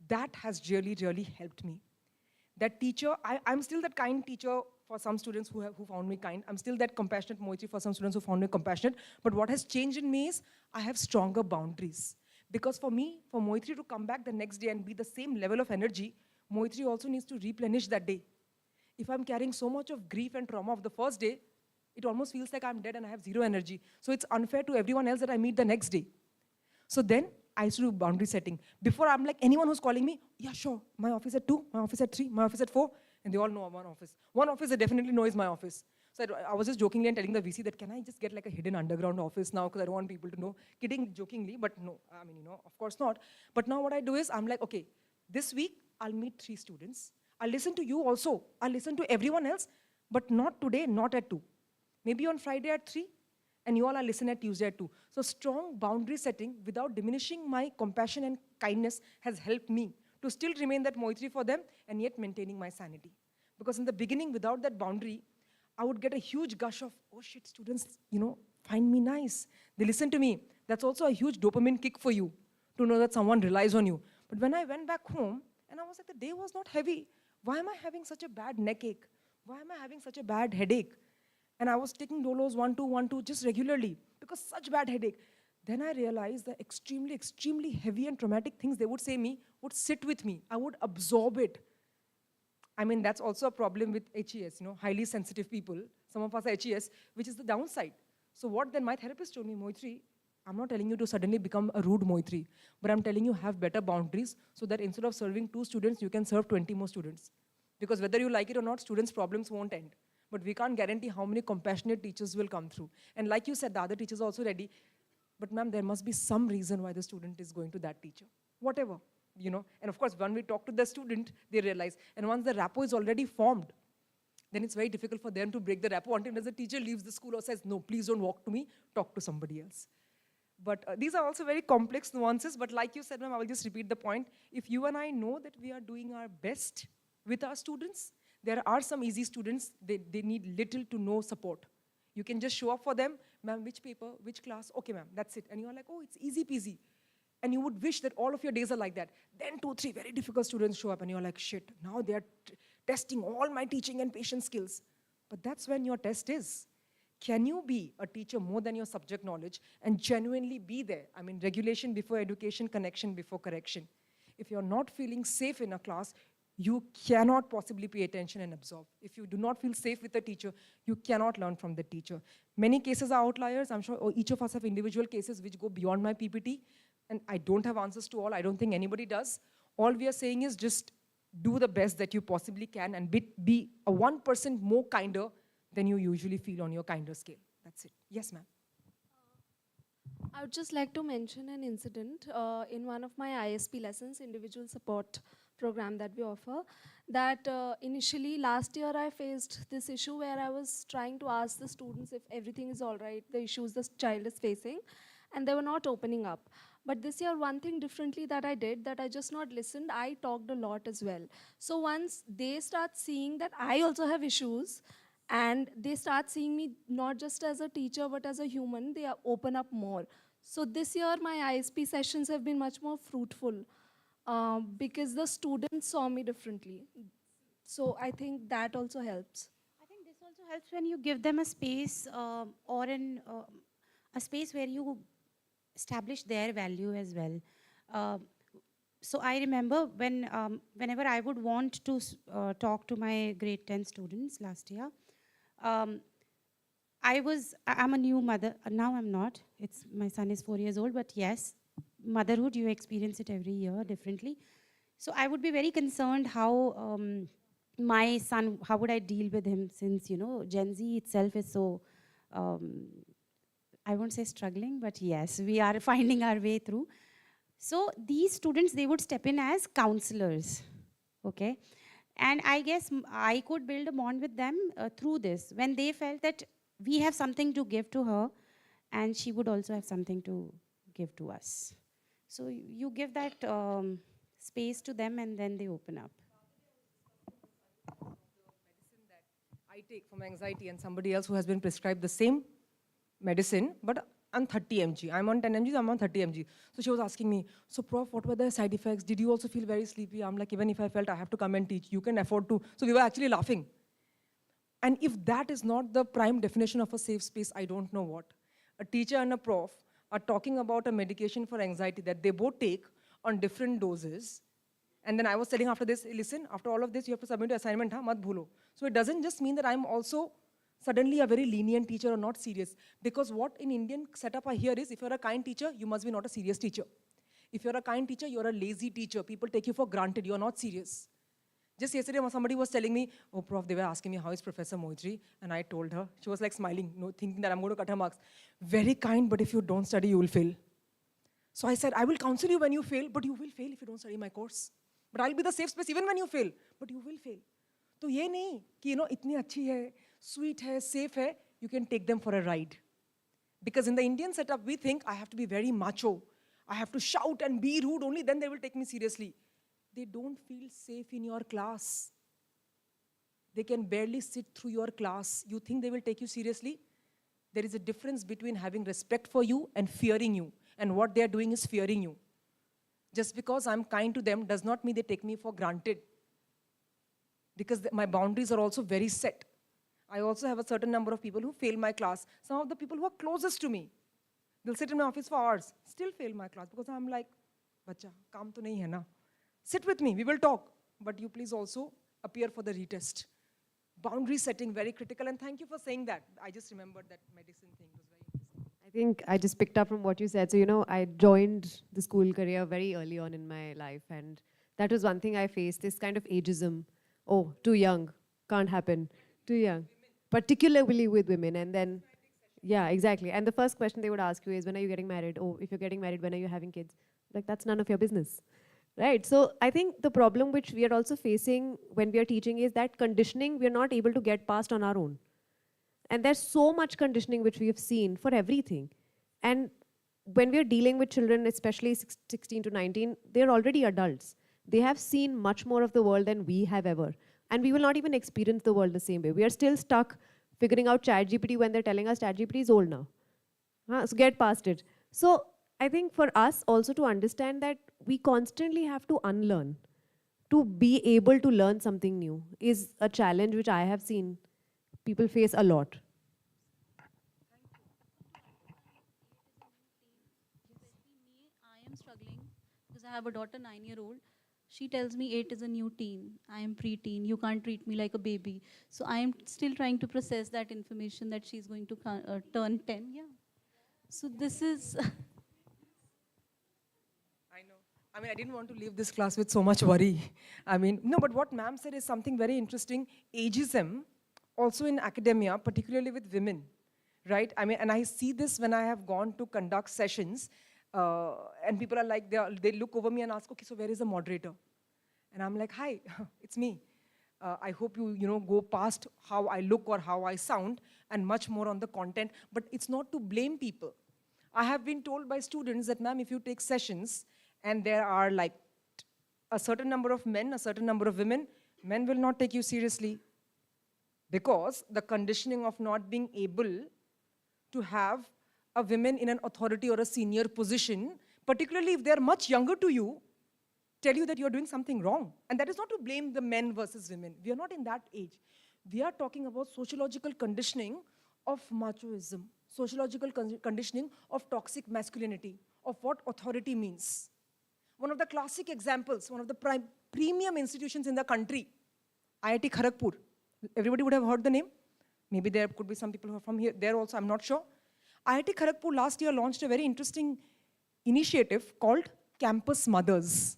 That has really, really helped me. That teacher, I'm still that kind teacher for some students who found me kind. I'm still that compassionate Moitrayee for some students who found me compassionate. But what has changed in me is I have stronger boundaries. Because for me, for Moitrayee to come back the next day and be the same level of energy, Moitrayee also needs to replenish that day. If I'm carrying so much of grief and trauma of the first day, it almost feels like I'm dead and I have zero energy. So it's unfair to everyone else that I meet the next day. So then I used to do boundary setting. Before, I'm like, anyone who's calling me, yeah, sure, my office at 2, my office at 3, my office at 4, and they all know one office. One office they definitely know is my office. So I was just jokingly and telling the VC that, can I just get like a hidden underground office now, because I don't want people to know. Kidding, jokingly, but no, I mean, of course not. But now what I do is, I'm like, okay, this week, I'll meet 3 students. I'll listen to you also. I'll listen to everyone else, but not today, not at 2. Maybe on Friday at 3, and you all are listening at Tuesday at 2. So strong boundary setting without diminishing my compassion and kindness has helped me to still remain that Moitrayee for them and yet maintaining my sanity. Because in the beginning, without that boundary, I would get a huge gush of, oh shit, students, find me nice. They listen to me. That's also a huge dopamine kick for you to know that someone relies on you. But when I went back home, and I was like, the day was not heavy. Why am I having such a bad neck ache? Why am I having such a bad headache? And I was taking Dolos 1, 2, 1, 2 just regularly because such bad headache. Then I realized that extremely, extremely heavy and traumatic things they would say me would sit with me. I would absorb it. I mean, that's also a problem with HES, highly sensitive people. Some of us are HES, which is the downside. So what then my therapist told me, Moitrayee, I'm not telling you to suddenly become a rude Moitrayee, but I'm telling you have better boundaries so that instead of serving 2 students, you can serve 20 more students. Because whether you like it or not, students' problems won't end. But we can't guarantee how many compassionate teachers will come through. And like you said, the other teachers are also ready. But ma'am, there must be some reason why the student is going to that teacher. Whatever, you know. And of course, when we talk to the student, they realize. And once the rapport is already formed, then it's very difficult for them to break the rapport until the teacher leaves the school or says, no, please don't walk to me, talk to somebody else. But these are also very complex nuances. But like you said, ma'am, I will just repeat the point. If you and I know that we are doing our best with our students, there are some easy students, they need little to no support. You can just show up for them, ma'am, which paper, which class, okay ma'am, that's it. And you're like, oh, it's easy peasy. And you would wish that all of your days are like that. Then 2, 3 very difficult students show up and you're like, shit, now they're testing all my teaching and patience skills. But that's when your test is. Can you be a teacher more than your subject knowledge and genuinely be there? I mean, regulation before education, connection before correction. If you're not feeling safe in a class, you cannot possibly pay attention and absorb. If you do not feel safe with a teacher, you cannot learn from the teacher. Many cases are outliers. I'm sure each of us have individual cases which go beyond my PPT. And I don't have answers to all. I don't think anybody does. All we are saying is just do the best that you possibly can and be a 1% more kinder than you usually feel on your kinder scale. That's it. Yes, ma'am. I would just like to mention an incident in one of my ISP lessons, individual support program that we offer, that initially last year I faced this issue where I was trying to ask the students if everything is all right, the issues the child is facing, and they were not opening up. But this year, one thing differently that I did, that I just not listened, I talked a lot as well. So once they start seeing that I also have issues, and they start seeing me not just as a teacher, but as a human, they open up more. So this year, my ISP sessions have been much more fruitful because the students saw me differently. So I think that also helps. I think this also helps when you give them a space a space where you establish their value as well. So I remember whenever I would want to talk to my grade 10 students last year, I'm a new mother. Now I'm not. My son is 4 years old, but yes, motherhood, you experience it every year differently. So I would be very concerned how my son, how would I deal with him, since, you know, Gen Z itself is so, I won't say struggling, but yes, we are finding our way through. So these students, they would step in as counselors, okay? And I guess I could build a bond with them through this, when they felt that we have something to give to her, and she would also have something to give to us. So you give that space to them, and then they open up. I take for my anxiety and somebody else who has been prescribed the same medicine, but on 30 mg. I'm on 10 mg, I'm on 30 mg. So she was asking me, so Prof, what were the side effects? Did you also feel very sleepy? I'm like, even if I felt I have to come and teach, you can afford to. So we were actually laughing. And if that is not the prime definition of a safe space, I don't know what. A teacher and a prof are talking about a medication for anxiety that they both take on different doses. And then I was telling after this, hey, listen, after all of this, you have to submit your assignment, mat bhulo. So it doesn't just mean that I'm also suddenly a very lenient teacher or not serious. Because what in Indian setup I hear is, if you're a kind teacher, you must be not a serious teacher. If you're a kind teacher, you're a lazy teacher. People take you for granted, you're not serious. Just yesterday, somebody was telling me, oh, Prof, they were asking me, how is Professor Moitrayee? And I told her, she was like smiling, thinking that I'm going to cut her marks. Very kind, but if you don't study, you will fail. So I said, I will counsel you when you fail, but you will fail if you don't study my course. But I'll be the safe space even when you fail, but you will fail. So ये नहीं कि इतनी अच्छी है, sweet है, safe है, you can take them for a ride. Because in the Indian setup, we think I have to be very macho. I have to shout and be rude, only then they will take me seriously. They don't feel safe in your class. They can barely sit through your class. You think they will take you seriously? There is a difference between having respect for you and fearing you. And what they are doing is fearing you. Just because I'm kind to them does not mean they take me for granted. Because my boundaries are also very set. I also have a certain number of people who fail my class. Some of the people who are closest to me, they'll sit in my office for hours, still fail my class because I'm like, bacha, kaam to nahi hai na. Sit with me, we will talk. But you please also appear for the retest. Boundary setting, very critical. And thank you for saying that. I just remembered that medicine thing was very interesting. I think I just picked up from what you said. So, you know, I joined the school career very early on in my life, and that was one thing I faced, this kind of ageism. Oh, too young, can't happen, too young, particularly with women. And then, yeah, exactly. And the first question they would ask you is, when are you getting married? Oh, if you're getting married, when are you having kids? Like, that's none of your business. Right. So I think the problem which we are also facing when we are teaching is that conditioning we are not able to get past on our own. And there's so much conditioning which we have seen for everything. And when we are dealing with children, especially 16 to 19, they're already adults. They have seen much more of the world than we have ever. And we will not even experience the world the same way. We are still stuck figuring out ChatGPT when they're telling us ChatGPT is old now. So get past it. So I think for us also to understand that we constantly have to unlearn. To be able to learn something new is a challenge which I have seen people face a lot. Especially me, I am struggling because I have a daughter, 9-year-old. She tells me 8 is a new teen. I am pre-teen. You can't treat me like a baby. So I am still trying to process that information that she's going to turn 10. Yeah. So this is. I know. I mean, I didn't want to leave this class with so much worry. I mean, no, but what ma'am said is something very interesting. Ageism, also in academia, particularly with women, right? I mean, and I see this when I have gone to conduct sessions, and people are like, they look over me and ask, okay, so where is the moderator? And I'm like, hi, it's me. I hope you go past how I look or how I sound and much more on the content, but it's not to blame people. I have been told by students that, ma'am, if you take sessions and there are like a certain number of men, a certain number of women, men will not take you seriously because the conditioning of not being able to have a woman in an authority or a senior position, particularly if they're much younger to you, tell you that you're doing something wrong. And that is not to blame the men versus women. We are not in that age. We are talking about sociological conditioning of machoism, sociological conditioning of toxic masculinity, of what authority means. One of the classic examples, one of the premium institutions in the country, IIT Kharagpur. Everybody would have heard the name. Maybe there could be some people who are from here, there also, I'm not sure. IIT Kharagpur last year launched a very interesting initiative called Campus Mothers.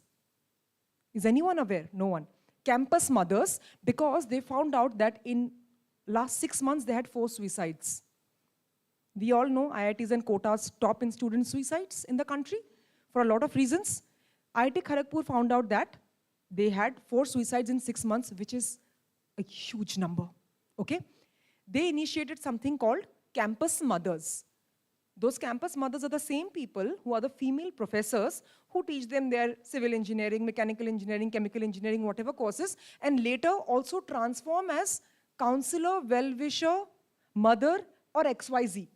Is anyone aware? No one. Campus Mothers, because they found out that in last 6 months, they had 4 suicides. We all know IITs and quotas top in student suicides in the country for a lot of reasons. IIT Kharagpur found out that they had 4 suicides in 6 months, which is a huge number, okay? They initiated something called Campus Mothers. Those campus mothers are the same people who are the female professors who teach them their civil engineering, mechanical engineering, chemical engineering, whatever courses, and later also transform as counselor, well-wisher, mother, or XYZ.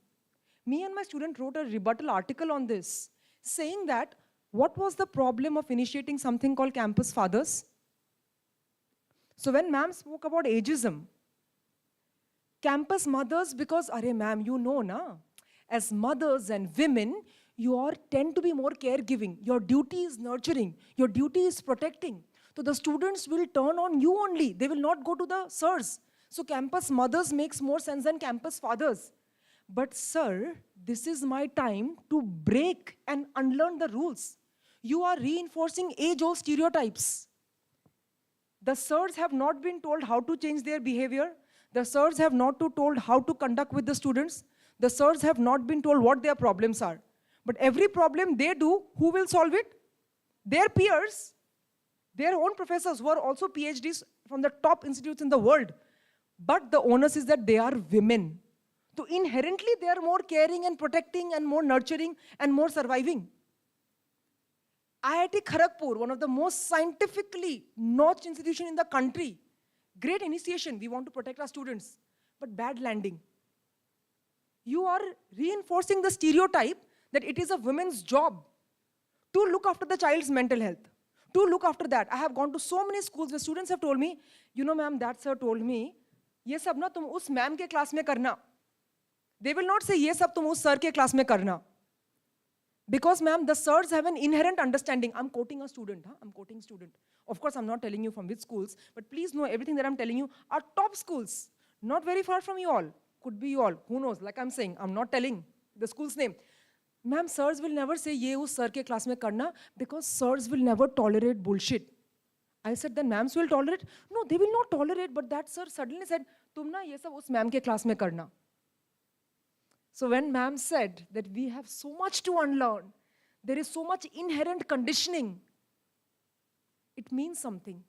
Me and my student wrote a rebuttal article on this, saying that what was the problem of initiating something called campus fathers? So when ma'am spoke about ageism, campus mothers, because, arey ma'am, you know na, as mothers and women, you tend to be more caregiving. Your duty is nurturing. Your duty is protecting. So the students will turn on you only. They will not go to the sirs. So campus mothers makes more sense than campus fathers. But sir, this is my time to break and unlearn the rules. You are reinforcing age-old stereotypes. The sirs have not been told how to change their behavior. The sirs have not been told how to conduct with the students. The sirs have not been told what their problems are. But every problem they do, who will solve it? Their peers, their own professors who are also PhDs from the top institutes in the world. But the onus is that they are women. So inherently they are more caring and protecting and more nurturing and more surviving. IIT Kharagpur, one of the most scientifically notched institution in the country. Great initiation, we want to protect our students, but bad landing. You are reinforcing the stereotype that it is a woman's job to look after the child's mental health, to look after that. I have gone to so many schools where students have told me, you know ma'am, that sir told me, ye sab na tum us ma'am ke class mein karna. They will not say, ye sab tum us sir ke class mein karna. Because ma'am, the sirs have an inherent understanding. I'm quoting a student, I'm quoting student. Of course, I'm not telling you from which schools, but please know everything that I'm telling you are top schools, not very far from you all. Could be you all, who knows, like I'm saying, I'm not telling. the school's name. Ma'am, sirs will never say, ye us sir ke class mein karna, because sirs will never tolerate bullshit. I said, then ma'ams will tolerate? No, they will not tolerate, but that sir suddenly said, tum na ye sab us ma'am ke class mein karna. So when ma'am said that we have so much to unlearn, there is so much inherent conditioning, it means something.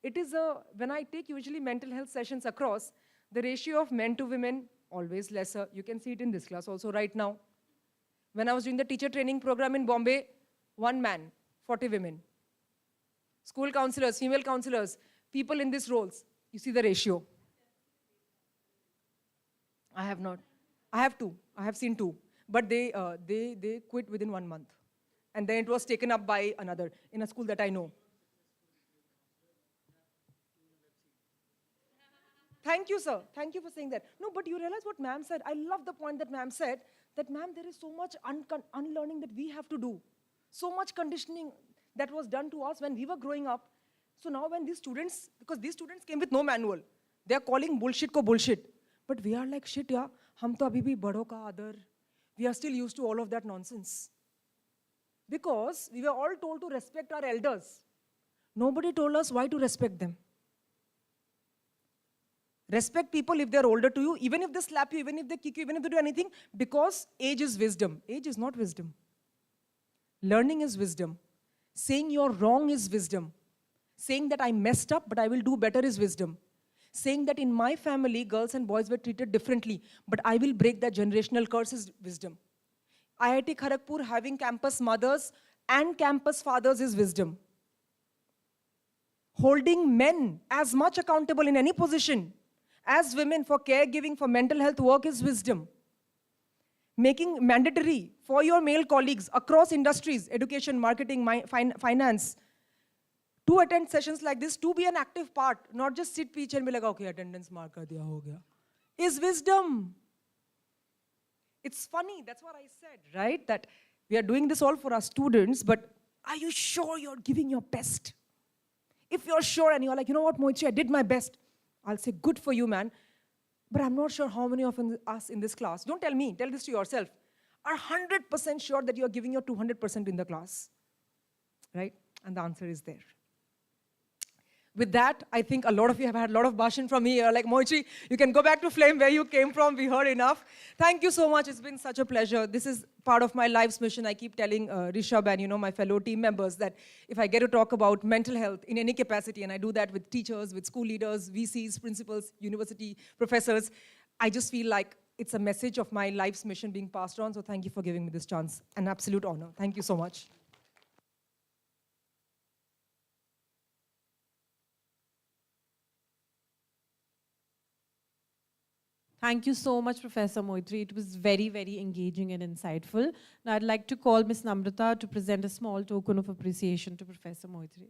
It is when I take usually mental health sessions across, the ratio of men to women, always lesser. You can see it in this class also right now. When I was doing the teacher training program in Bombay, 1 man, 40 women. School counselors, female counselors, people in these roles. You see the ratio. I have not. I have 2. I have seen 2. But they quit within 1 month. And then it was taken up by another in a school that I know. Thank you, sir. Thank you for saying that. No, but you realize what ma'am said. I love the point that ma'am said, that ma'am, there is so much unlearning that we have to do. So much conditioning that was done to us when we were growing up. So now when these students, because these students came with no manual, they are calling bullshit ko bullshit. But we are like, shit, yeah, hum to abhi bhi bado ka adar. We are still used to all of that nonsense. Because we were all told to respect our elders. Nobody told us why to respect them. Respect people if they're older to you, even if they slap you, even if they kick you, even if they do anything, because age is wisdom. Age is not wisdom. Learning is wisdom. Saying you're wrong is wisdom. Saying that I messed up, but I will do better is wisdom. Saying that in my family, girls and boys were treated differently, but I will break that generational curse is wisdom. IIT Kharagpur having campus mothers and campus fathers is wisdom. Holding men as much accountable in any position as women for caregiving, for mental health work is wisdom. Making mandatory for your male colleagues across industries, education, marketing, finance, to attend sessions like this, to be an active part, not just sit peach and be like, okay, attendance mark kar diya, ho gaya, is wisdom. It's funny, that's what I said, right? That we are doing this all for our students, but are you sure you're giving your best? If you're sure and you're like, you know what, Moitrayee, I did my best, I'll say, good for you, man. But I'm not sure how many of us in this class, don't tell me, tell this to yourself, are 100% sure that you're giving your 200% in the class, right? And the answer is there. With that, I think a lot of you have had a lot of bhashan from me. You're like, Moitrayee, you can go back to Flame where you came from. We heard enough. Thank you so much. It's been such a pleasure. This is part of my life's mission. I keep telling Rishabh and my fellow team members that if I get to talk about mental health in any capacity, and I do that with teachers, with school leaders, VCs, principals, university professors, I just feel like it's a message of my life's mission being passed on. So thank you for giving me this chance. An absolute honor. Thank you so much. Thank you so much, Professor Moitrayee. It was very, very engaging and insightful. Now I'd like to call Ms. Namrata to present a small token of appreciation to Professor Moitrayee.